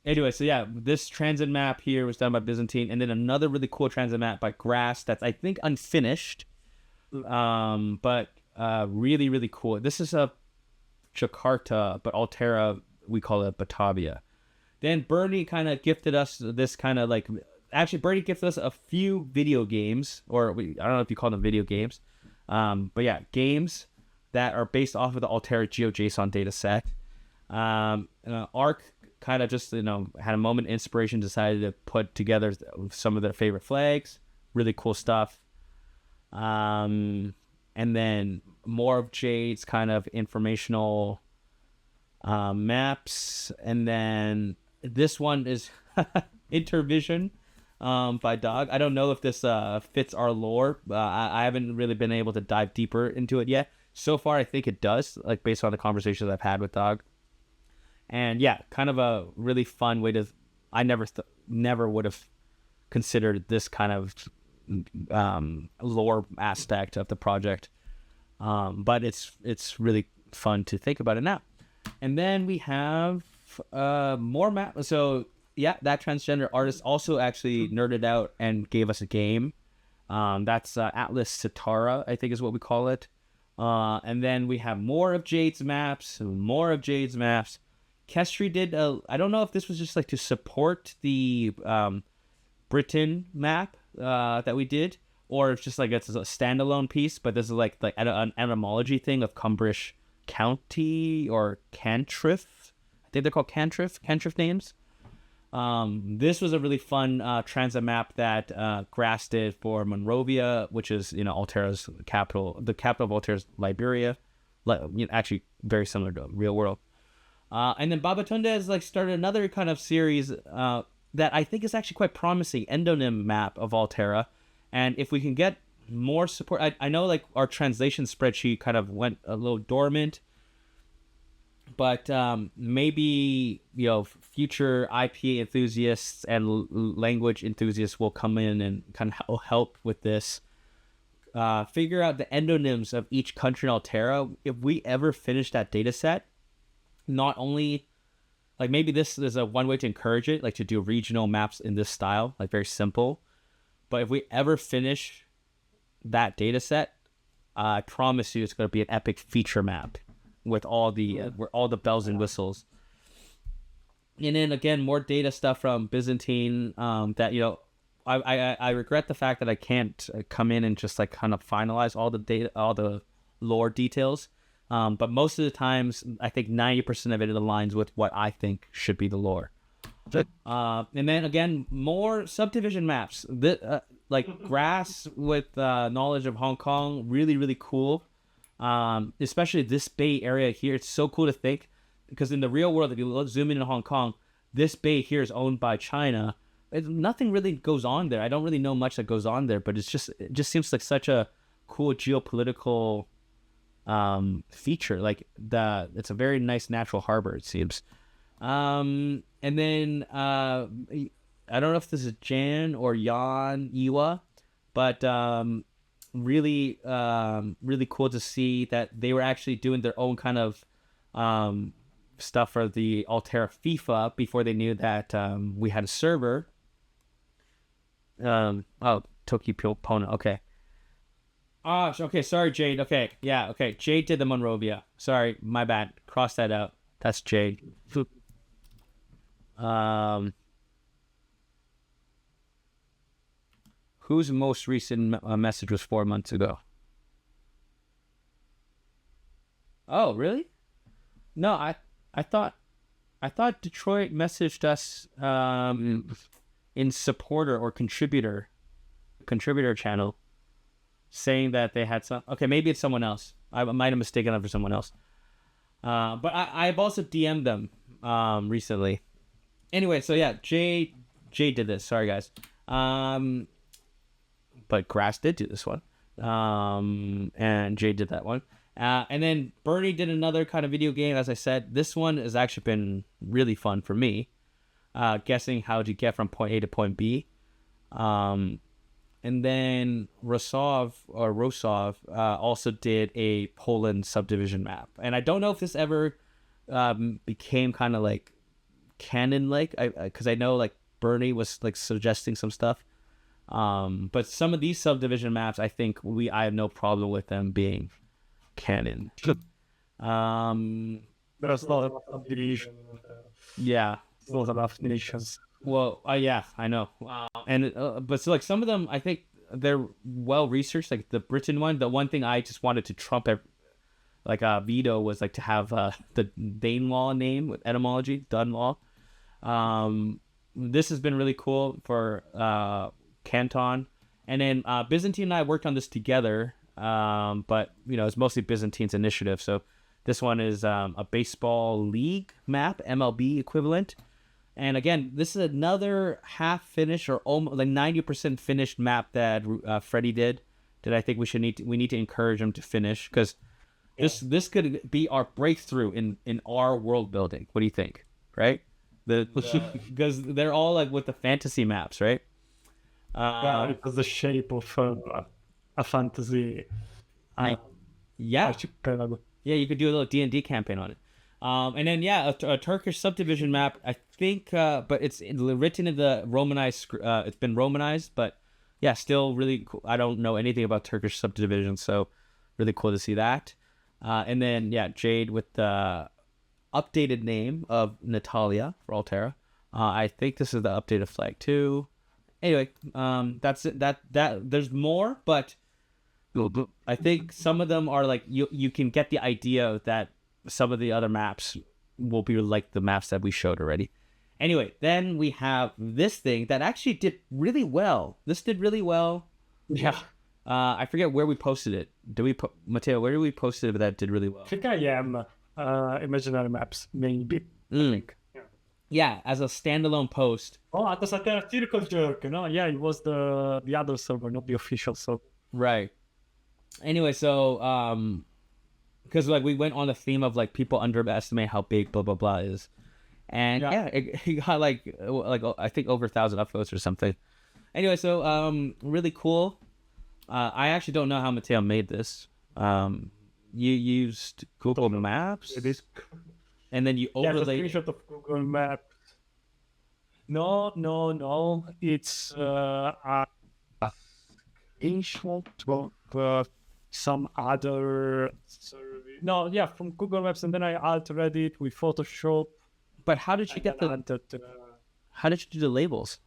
S1: Anyway, so yeah, this transit map here was done by Byzantine, and then another really cool transit map by Grass that's, I think, unfinished, but really, really cool. This is a Jakarta, but Altera, we call it Batavia. Then Bernie kind of gifted us this kind of like... Actually, Bernie gifted us a few video games, I don't know if you call them video games, but yeah, games that are based off of the Altera GeoJSON data set. Arc kind of just, had a moment of inspiration, decided to put together some of their favorite flags. Really cool stuff. And then more of Jade's kind of informational maps. And then this one is Intervision by Dog. I don't know if this fits our lore. I haven't really been able to dive deeper into it yet. So far, I think it does, like based on the conversations I've had with Dog. And yeah, kind of a really fun way to. I never would have considered this kind of lore aspect of the project, but it's really fun to think about it now. And then we have more map. So yeah, that transgender artist also actually nerded out and gave us a game. That's Atlas Satara, I think is what we call it. And then we have more of Jade's maps. Kestri did, I don't know if this was just like to support the Britain map that we did, or it's just like it's a standalone piece, but this is like an etymology thing of Cumbrish County or Cantref. I think they're called Cantref names. This was a really fun transit map that Grass did for Monrovia, which is, Altera's capital, the capital of Altera's Liberia, actually very similar to real world. And then Babatunde has started another kind of series that I think is actually quite promising, endonym map of Altera. And if we can get more support, I know our translation spreadsheet kind of went a little dormant, but maybe future IPA enthusiasts and language enthusiasts will come in and kind of help with this. Figure out the endonyms of each country in Altera. If we ever finish that data set, not only maybe this is a one way to encourage it, to do regional maps in this style, very simple. But if we ever finish that data set, I promise you it's going to be an epic feature map with all the bells and whistles. And then again, more data stuff from Byzantine that I regret the fact that I can't come in and just kind of finalize all the data, all the lore details. But most of the times, I think 90% of it aligns with what I think should be the lore. And then again, more subdivision maps. Grass with knowledge of Hong Kong, really, really cool. Especially this Bay Area here. It's so cool to think, because in the real world, if you zoom in Hong Kong, this bay here is owned by China. Nothing really goes on there. I don't really know much that goes on there, but it just seems like such a cool geopolitical feature. It's a very nice natural harbor, it seems. And then I don't know if this is Jan or Yan Iwa, but really cool to see that they were actually doing their own kind of stuff for the Altera FIFA before they knew that we had a server. Toki Pona, okay. Okay, sorry, Jade. Okay, yeah, okay. Jade did the Monrovia. Sorry, my bad. Cross that out. That's Jade. Whose most recent message was 4 months ago? Oh, really? No, I thought Detroit messaged us in supporter or contributor channel, saying that they had some. Okay, maybe it's someone else. I might have mistaken them for someone else. But I've also DM'd them recently. Anyway, so yeah, Jay did this. Sorry, guys. But Grass did do this one. And Jay did that one. And then Bernie did another kind of video game. As I said, this one has actually been really fun for me. Guessing how to get from point A to point B. And then Rosov also did a Poland subdivision map. And I don't know if this ever became kind of canon-like, because I know Bernie was suggesting some stuff. But some of these subdivision maps, I think I have no problem with them being canon.
S2: There's not enough subdivision.
S1: Yeah.
S2: Not enough nations.
S1: Well, yeah, I know. And but so some of them, I think they're well researched. The Britain one, the one thing I just wanted to trump veto was to have the Danelaw name with etymology, Dunlaw. This has been really cool for Canton, And then Byzantine and I worked on this together, but it's mostly Byzantine's initiative. So this one is a baseball league map, MLB equivalent. And again, this is another half finished or almost like 90% finished map that Freddie did. That I think we need to encourage him to finish, because this could be our breakthrough in our world building. What do you think? Right? Because they're all like with the fantasy maps, right?
S2: It has the shape of a fantasy. Archipelago.
S1: Yeah, you could do a little D&D campaign on it. And then a Turkish subdivision map. I think, but it's written in the Romanized. It's been Romanized, but yeah, still really cool. I don't know anything about Turkish subdivision, so really cool to see that. And then Jade with the updated name of Natalia for Altera. I think this is the updated flag too. Anyway, that's it. That there's more, but I think some of them are like you can get the idea that some of the other maps will be like the maps that we showed already. Anyway, then we have this thing that actually did really well. This did really well.
S2: Yeah.
S1: I forget where we posted it. Matteo, where did we post it that did really well?
S2: I think I am Imaginary Maps, maybe.
S1: Yeah, as a standalone post.
S2: Oh, at the Altera Circle Jerk. No, yeah, it was the other server, not the official server.
S1: Right. Anyway, so because like we went on the theme of like people underestimate how big blah blah blah is, and it got like I think over 1,000 upvotes or something. Anyway, so really cool. I actually don't know how Matteo made this. You used Google Maps,
S2: It is.
S1: and then you overlaid.
S2: It's a screenshot of Google Maps. No. It's a screenshot of some other survey. No, yeah, from Google Maps, and then I altered it with Photoshop.
S1: But how did you get How did you do the labels?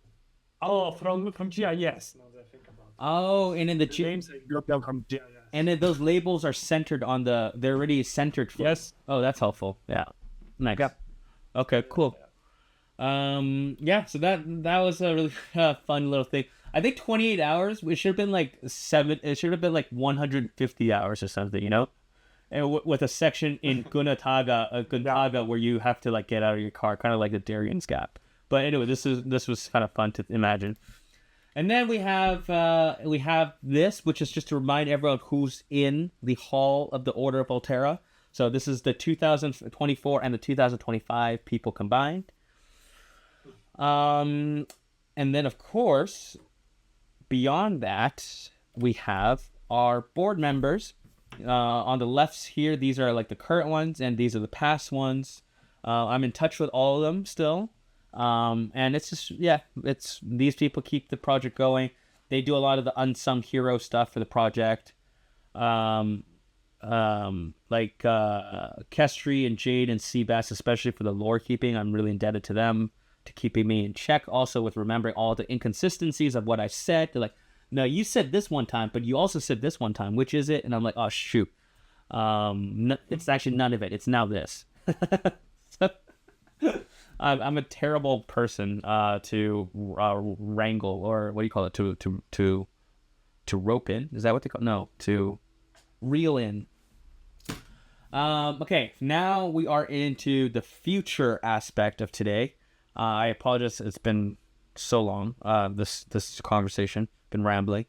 S2: Oh, from GIS. Now that I think about it.
S1: Oh, and then the
S2: Names I got them from GIS.
S1: and then those labels are centered on they're already centered.
S2: Yes.
S1: Oh, that's helpful. Yeah. Nice.
S2: Yep.
S1: Okay, cool. So that was a really fun little thing. I think 28 hours. It should have been like 7. It should have been like 150 hours or something, and with a section in Guntaga where you have to like get out of your car, kind of like the Darien's Gap. But anyway, this was kind of fun to imagine. And then we have this, which is just to remind everyone who's in the Hall of the Order of Altera. So this is the 2024 and the 2025 people combined. And then of course, beyond that, we have our board members. On the left here, these are like the current ones, and these are the past ones. I'm in touch with all of them still. And it's just, it's these people keep the project going. They do a lot of the unsung hero stuff for the project. Like Kestri and Jade and Seabass, especially for the lore keeping. I'm really indebted to them to keeping me in check. Also with remembering all the inconsistencies of what I said. They're like, no, you said this one time, but you also said this one time. Which is it? And I'm like, oh, shoot. It's actually none of it. It's now this. I'm a terrible person to wrangle, or what do you call it? To rope in? Is that what they call it? No, to reel in. Okay, now we are into the future aspect of today. I apologize, it's been so long. This conversation been rambling.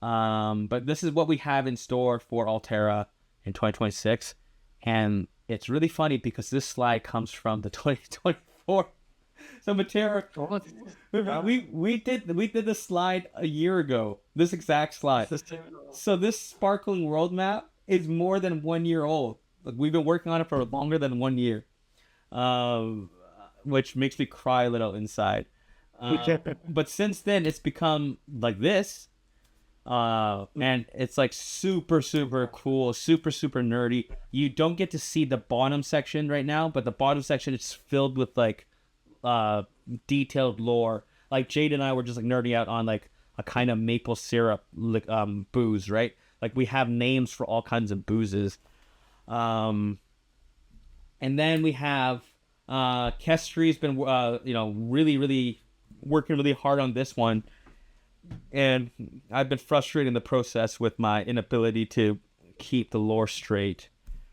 S1: But this is what we have in store for Altera in 2026, and it's really funny because this slide comes from the 2024. So Matera, we did the slide a year ago. This exact slide. So this sparkling world map is more than 1 year old. Like, we've been working on it for longer than 1 year, which makes me cry a little inside. But since then, it's become like this. And it's like super cool, super nerdy. You don't get to see the bottom section right now, but the bottom section is filled with like detailed lore. Like Jade and I were just like nerding out on like a kind of maple syrup booze, right? Like we have names for all kinds of boozes. And then we have Kestri's been really working really hard on this one. and I've been frustrated in the process with my inability to keep the lore straight.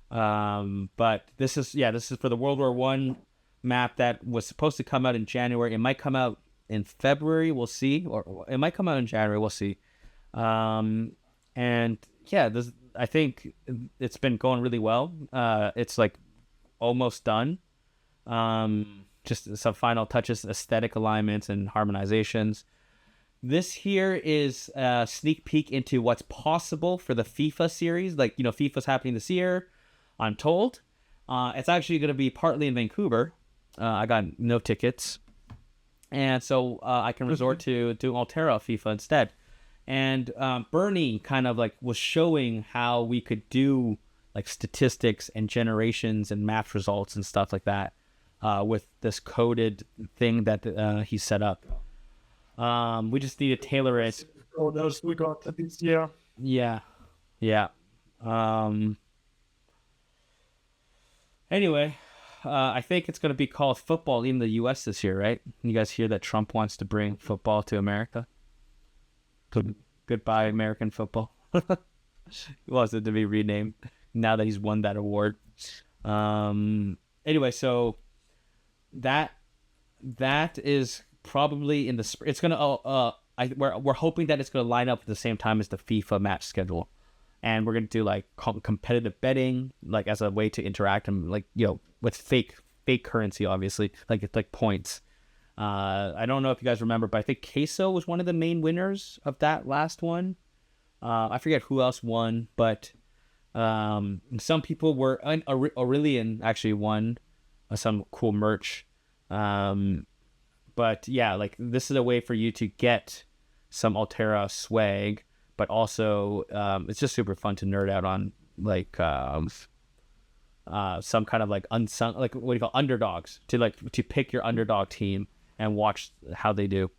S1: But this is for the World War One map that was supposed to come out in January. It might come out in February, we'll see, or it might come out in January, we'll see. And yeah, I think it's been going really well. It's like almost done. Just some final touches, aesthetic alignments and harmonizations. This here is a sneak peek into what's possible for the FIFA series. Like, FIFA's happening this year, I'm told. It's actually going to be partly in Vancouver. I got no tickets. And so I can resort to doing Altera FIFA instead. And Bernie kind of like was showing how we could do like statistics and generations and math results and stuff like that with this coded thing that he set up. We just need to tailor it.
S2: Oh, those we got this year.
S1: Yeah. Anyway, I think it's going to be called football in the U.S. this year, right? You guys hear that Trump wants to bring football to America? Goodbye, American football. He wants it to be renamed now that he's won that award. Anyway, so that is probably in the spring. It's gonna we're hoping that it's gonna line up at the same time as the FIFA match schedule, and we're gonna do like competitive betting, like as a way to interact and like with fake currency, obviously, like it's like points. I don't know if you guys remember, but I think Queso was one of the main winners of that last one. I forget who else won, but some people were. Aurelian actually won some cool merch. But yeah, like this is a way for you to get some Altera swag, but also it's just super fun to nerd out on like some kind of like unsung, like what do you call underdogs, to pick your underdog team and watch how they do.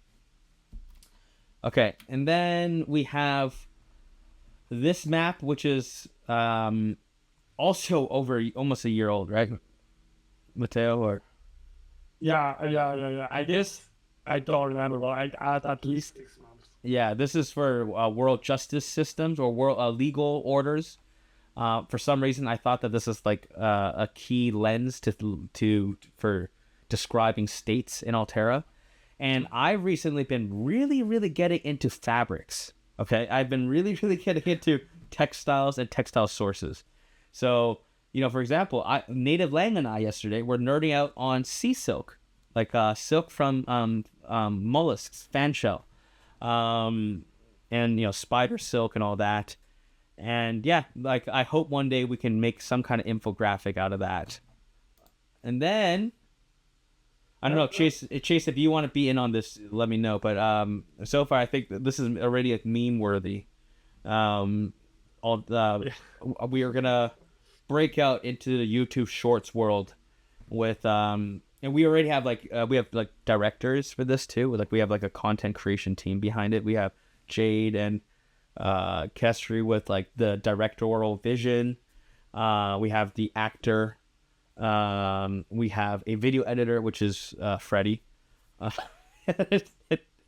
S1: Okay, and then we have this map, which is also over almost a year old, right, Mateo? Or
S2: Yeah. I guess I don't remember, but I had at least 6 months.
S1: Yeah, this is for world justice systems or world legal orders. For some reason, I thought that this is like a key lens for describing states in Altera. And I've recently been really, really getting into fabrics. Okay, I've been really, really getting into textiles and textile sources. So, for example, Native Lang and I yesterday were nerding out on sea silk, like silk from mollusks, fan shell, and spider silk and all that. And yeah, like I hope one day we can make some kind of infographic out of that. And then I don't know, Chase, if you want to be in on this, let me know. But so far, I think that this is already a meme worthy. We are gonna break out into the YouTube Shorts world with and we already have we have directors for this too. Like we have like a content creation team behind it. We have Jade and Kestri with like the directorial vision. We have the actor. We have a video editor, which is Freddie.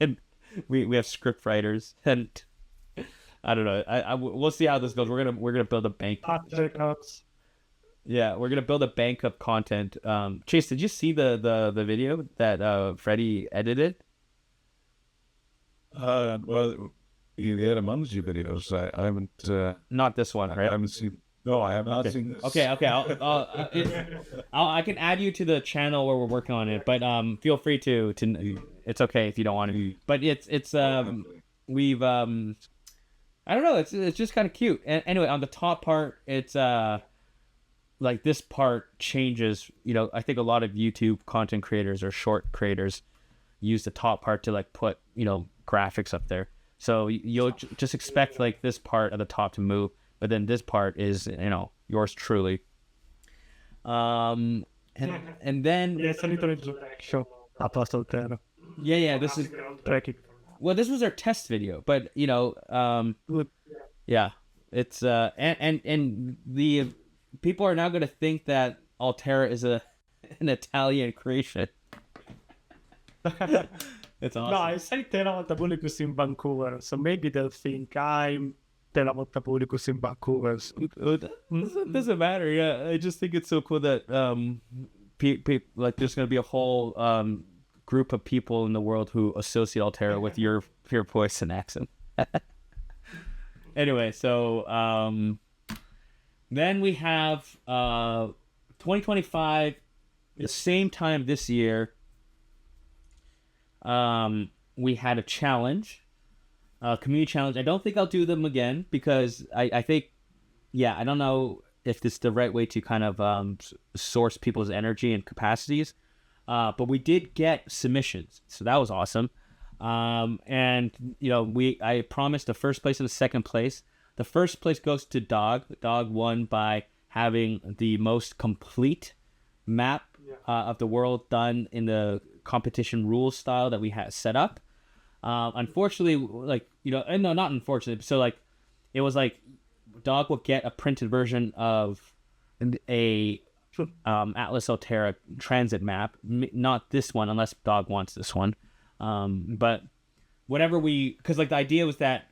S1: And we have script writers, and I don't know. We'll see how this goes. We're gonna build a bank. Yeah, we're gonna build a bank of content. Chase, did you see the video that Freddie edited?
S3: Well, he had a Manji videos. I haven't.
S1: Not this one, right?
S3: I haven't seen. No, I have not seen this.
S1: Okay. I can add you to the channel where we're working on it, but feel free to. It's okay if you don't want to. But it's we've I don't know. It's just kind of cute. And anyway, on the top part, it's like this part changes. I think a lot of YouTube content creators or short creators use the top part to like put graphics up there. So you'll just expect like this part at the top to move. But then this part is, yours truly. And then
S2: Yes, a little introduction about Altera.
S1: yeah, this is this was our test video, but yeah, it's and the people are now going to think that Altera is an Italian creation. It's
S2: No,
S1: awesome.
S2: I say Terra Montabulicus in Vancouver, so maybe they'll think I'm Terra Montabulicus in Vancouver.
S1: Doesn't matter. Yeah, I just think it's so cool that like there's gonna be a whole group of people in the world who associate Altera with your voice and accent. Anyway, so then we have 2025, the same time this year. We had a challenge, a community challenge. I don't think I'll do them again because I think, yeah, I don't know if this is the right way to kind of source people's energy and capacities. But we did get submissions, so that was awesome. And I promised the first place and the second place. The first place goes to Dog. Dog won by having the most complete map of the world done in the competition rules style that we had set up. Unfortunately, no, not unfortunately. So it was Dog will get a printed version of a Atlas Altera transit map, not this one unless Dog wants this one. But whatever because the idea was that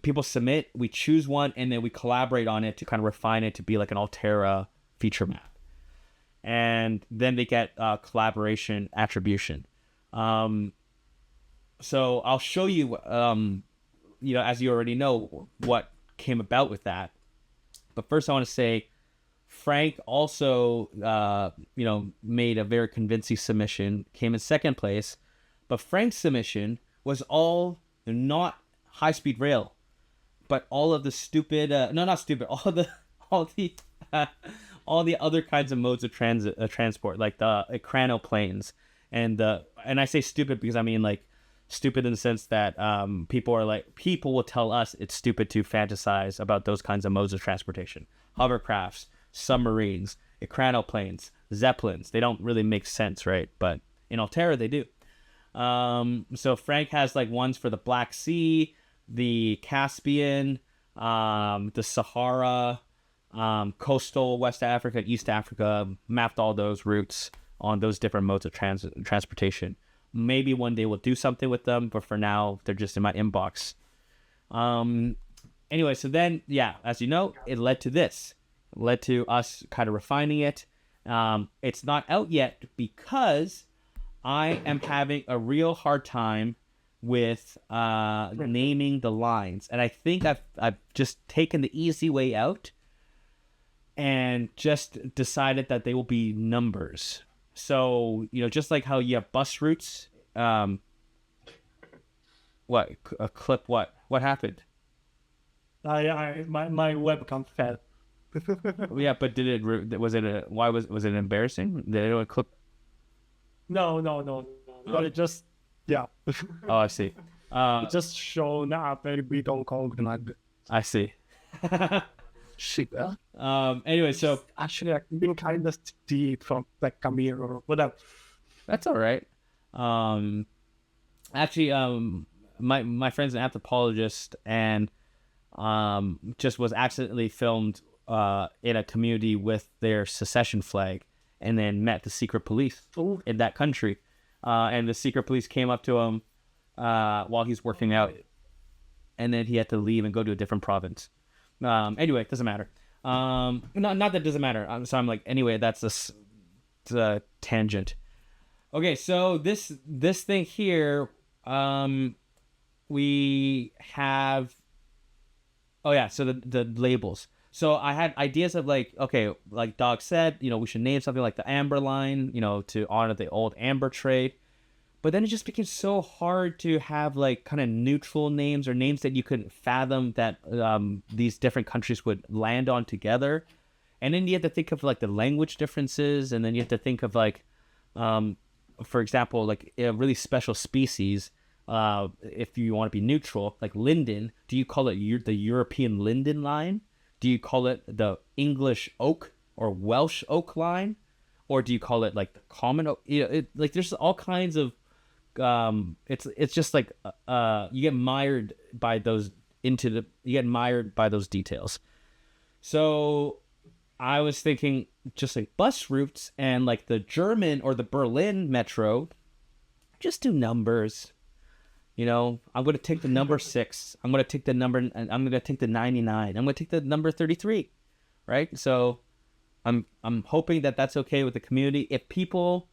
S1: people submit, we choose one, and then we collaborate on it to kind of refine it to be like an Altera feature map, and then they get collaboration attribution. So I'll show you, as you already know, what came about with that. But first, I want to say Frank also, made a very convincing submission, came in second place. But Frank's submission was all not high-speed rail, but all of the stupid, not stupid, all the other kinds of modes of transport, like the ekranoplanes, and I say stupid because I mean stupid in the sense that people will tell us it's stupid to fantasize about those kinds of modes of transportation. Hovercrafts, submarines, ekranoplanes, zeppelins, they don't really make sense, right? But in Altera they do. So Frank has ones for the Black Sea, the Caspian, the Sahara, coastal West Africa, East Africa, mapped all those routes on those different modes of transportation. Maybe one day we'll do something with them, but for now they're just in my inbox. Anyway, so then, as you know, it led to this. It led to us kind of refining it. It's not out yet because I am having a real hard time with naming the lines. And I think I've just taken the easy way out and just decided that they will be numbers. So, just like how you have bus routes. What? A clip what? What happened?
S2: My webcam fell.
S1: Yeah, but why was it embarrassing? Did it clip?
S2: No. It just,
S1: Oh, I see.
S2: it just shown up very big on Cognag.
S1: I see.
S2: Shit.
S1: Anyway, so
S2: Actually, I can kind of see it from a mirror or whatever.
S1: that's all right. Actually, my friend's an anthropologist and just was accidentally filmed in a community with their secession flag, and then met the secret police in that country. And the secret police came up to him while he's working out, and then he had to leave and go to a different province. Anyway, it doesn't matter. Not that it doesn't matter. So I'm anyway, that's a tangent. Okay, so this thing here, we have. Oh yeah, so the labels. So I had ideas of okay, like Dog said, we should name something like the Amber Line, to honor the old amber trade. But then it just became so hard to have kind of neutral names or names that you could fathom that these different countries would land on together. And then you have to think of the language differences, and then you have to think of for example, a really special species. If you want to be neutral, like linden, do you call it the European linden line? Do you call it the English oak or Welsh oak line? Or do you call it the common oak? There's all kinds of, it's just you get mired by those details. So I was thinking just bus routes and the German or the Berlin metro, just do numbers. I'm going to take the number 6. I'm going to take the number, and I'm going to take the 99. I'm going to take the number 33, right? So I'm hoping that that's okay with the community. If people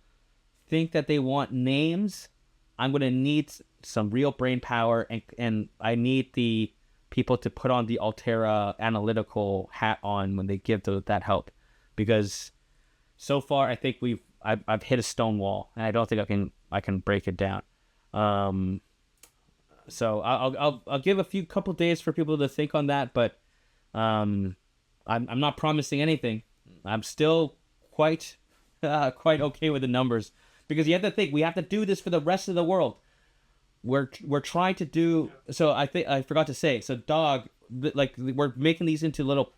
S1: think that they want names, I'm going to need some real brain power, and I need the people to put on the Altera analytical hat on when they give that help, because so far I think I've hit a stone wall, and I don't think I can break it down. So I'll give a couple days for people to think on that, but I'm not promising anything. I'm still quite okay with the numbers, because you have to think we have to do this for the rest of the world. We're trying to do so. I think I forgot to say. So dog, like we're making these into little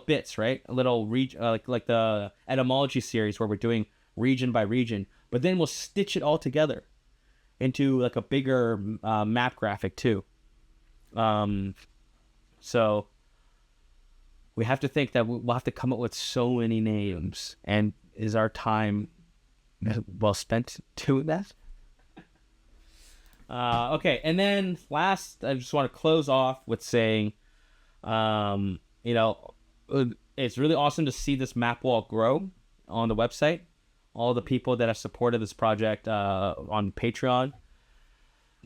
S1: bits, right? A little like the etymology series where we're doing region by region, but then we'll stitch it all together into like a bigger map graphic too. So we have to think that we'll have to come up with so many names, and is our time well spent doing that? Okay, and then last, I just want to close off with saying, it's really awesome to see this map wall grow on the website. All the people that have supported this project on Patreon,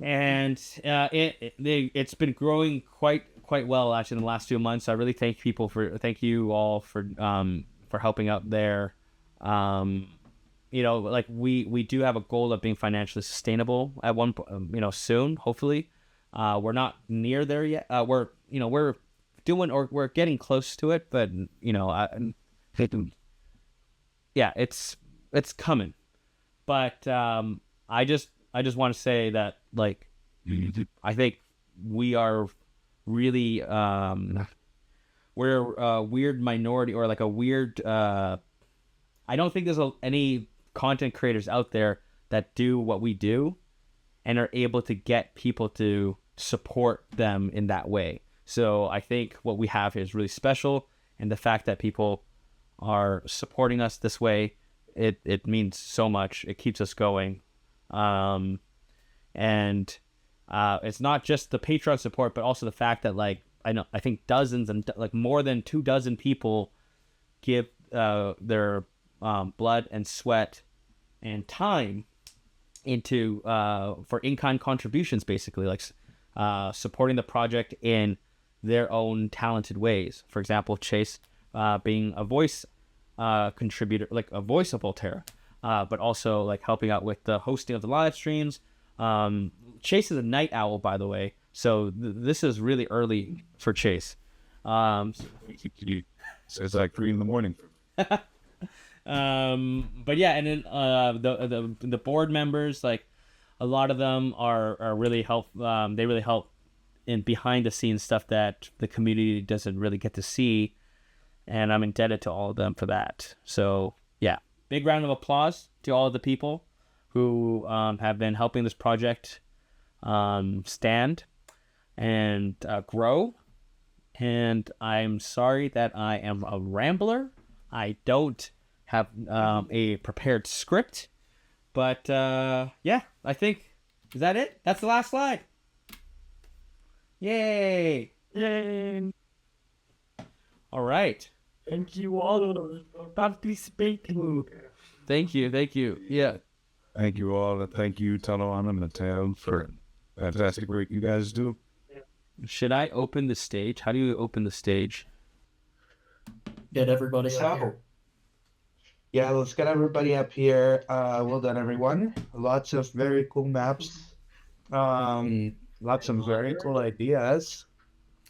S1: and it's been growing quite well actually in the last 2 months. I really thank you all for helping out there. Like we do have a goal of being financially sustainable at one soon, hopefully. We're not near there yet. We're doing, or we're getting close to it, but it's coming. But I just want to say that, like, I think we are really we're a weird minority, or like a weird I don't think there's any content creators out there that do what we do and are able to get people to support them in that way. So I think what we have is really special, and the fact that people are supporting us this way, it means so much. It keeps us going. And it's not just the Patreon support, but also the fact that, like, I think dozens and like more than 24 people give their blood and sweat and time into for in-kind contributions, basically, like supporting the project in their own talented ways. For example, Chase being a voice contributor, like a voice of Altera, but also like helping out with the hosting of the live streams. Chase is a night owl, by the way, so this is really early for Chase.
S3: So it's like 3 a.m.
S1: But yeah, and then the board members, like a lot of them are really they really help in behind the scenes stuff that the community doesn't really get to see, and I'm indebted to all of them for that. So yeah, big round of applause to all of the people who have been helping this project stand and grow. And I'm sorry that I am a rambler. I don't have a prepared script, but yeah, I think, is that it? That's the last slide. Yay! All right.
S2: Thank you all for participating.
S1: Thank you. Yeah.
S3: Thank you all, and thank you, Taloan and Mateo, for fantastic work you guys do.
S1: Should I open the stage? How do you open the stage?
S4: Get everybody up here.
S5: Yeah, let's get everybody up here. Well done, everyone. Lots of very cool maps. Lots of very cool ideas.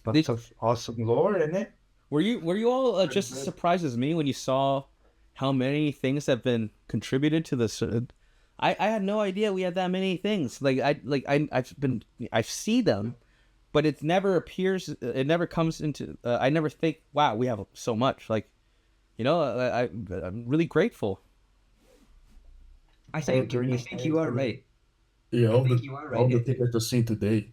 S5: Lots of awesome lore in it.
S1: Were you all just as surprised as me when you saw how many things have been contributed to this? I had no idea we had that many things. I've seen them, but it never appears. It never comes into. I never think, wow, we have so much. Like, I'm really grateful.
S4: I think you are right.
S2: Yeah, all the things I just seen today.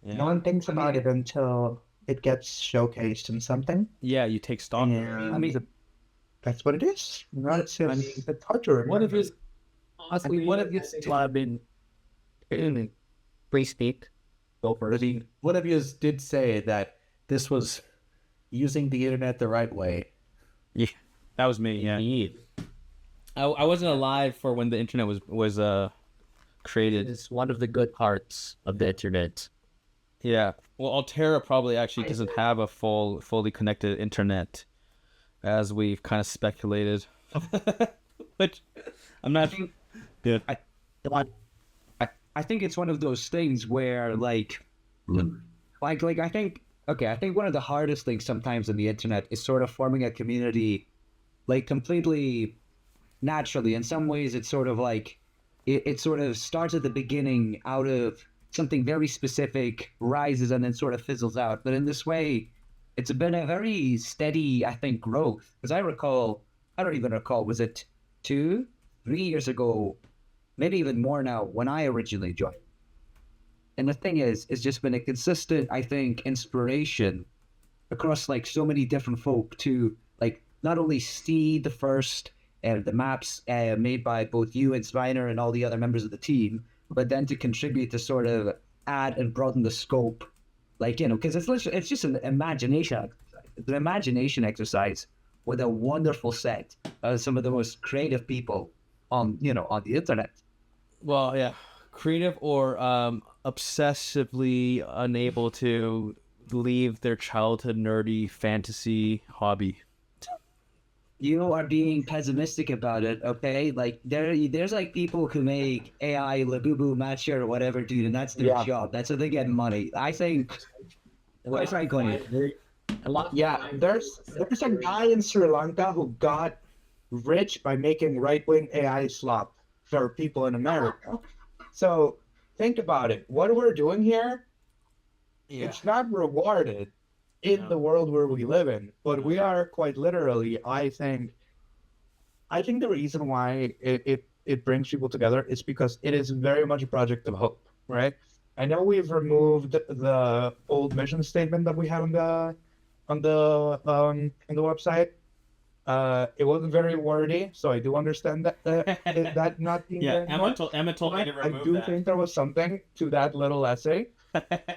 S1: Yeah.
S5: No one thinks about it until it gets showcased in something.
S1: Yeah, you take stock.
S5: I mean, that's what it is. It's hard to remember.
S2: One of his collabing
S4: Free speak. Go for it.
S6: One of you did say that this was using the internet the right way.
S1: Yeah, that was me. Yeah, I wasn't alive for when the internet was created.
S4: It's one of the good parts of the internet.
S1: Yeah. Well, Altera probably actually doesn't have a fully connected internet, as we've kind of speculated. Which I'm not. Yeah.
S7: I think it's one of those things where like I think one of the hardest things sometimes on the internet is sort of forming a community like completely naturally. In some ways it's sort of like it sort of starts at the beginning out of something very specific, rises and then sort of fizzles out. But in this way, it's been a very steady, I think, growth. Because I don't even recall, was it 2-3 years ago, maybe even more now, when I originally joined. And the thing is, it's just been a consistent, I think, inspiration across like so many different folk to like not only see the first the maps made by both you and Sviner and all the other members of the team, but then to contribute to sort of add and broaden the scope, like, you know, because it's just an imagination exercise with a wonderful set of some of the most creative people on the internet.
S1: Well, yeah, creative or obsessively unable to leave their childhood nerdy fantasy hobby.
S7: You are being pessimistic about it, okay? Like there's like people who make AI Labubu Matcher or whatever, dude, and that's their job. That's how they get money. I think. What's right going?
S5: Yeah, there's a guy in Sri Lanka who got rich by making right-wing AI slop for people in America. So think about it. What we're doing here, it's not rewarded in the world where we live in, but we are quite literally, I think the reason why it brings people together is because it is very much a project of hope, right? I know we've removed the old mission statement that we had on the website. It wasn't very wordy, so I do understand that that not being there anymore.
S1: Emma told me to remove
S5: I do
S1: that.
S5: think there was something to that little essay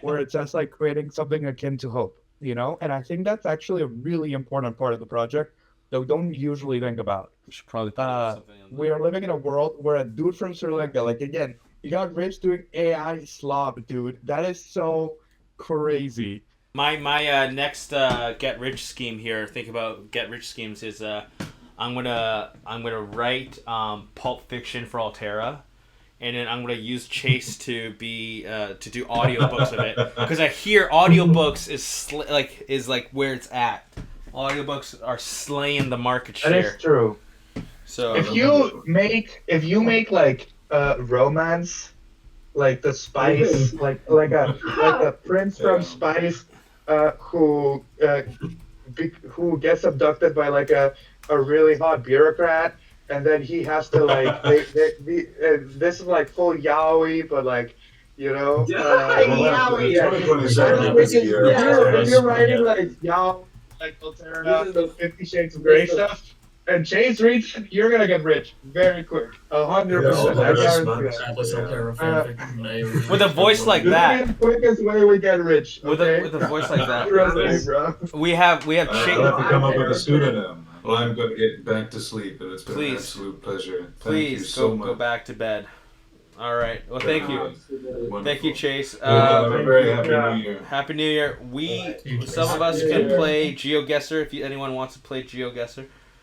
S5: where it says like creating something akin to hope, you know? And I think that's actually a really important part of the project that we don't usually think about.
S1: We should probably put something on
S5: We are living in a world where a dude from Sri Lanka, like again, he got rich doing AI slop, dude. That is so crazy.
S1: My next get rich scheme here. Think about get rich schemes is I'm gonna write Pulp Fiction for Altera, and then I'm gonna use Chase to be to do audiobooks of it, because I hear audiobooks is like where it's at. Audiobooks are slaying the market share.
S5: That is true.
S1: So
S5: if you make like romance, like the Spice, like a prince from Spice, who gets abducted by like a really hot bureaucrat, and then he has to like this is like full yaoi, but like, you know, yaoi. If you're writing like yaoi, like Altera, the 50 Shades of Grey stuff, and Chase reads it, you're gonna get rich very quick, 100%. I guarantee.
S1: with a voice like that,
S5: the quickest way we get rich. Okay?
S1: with a voice like that,
S5: Trust me, bro.
S1: we have Chase.
S3: Come up with a pseudonym. Well, I'm going to get back to sleep, and it's been an absolute pleasure. Thank you so much.
S1: Go back to bed. All right. Well, thank you.
S3: Wonderful.
S1: Thank you, Chase.
S3: Have a very happy New Year.
S1: Happy New Year. Some of us can play GeoGuessr if anyone wants to play GeoGuessr.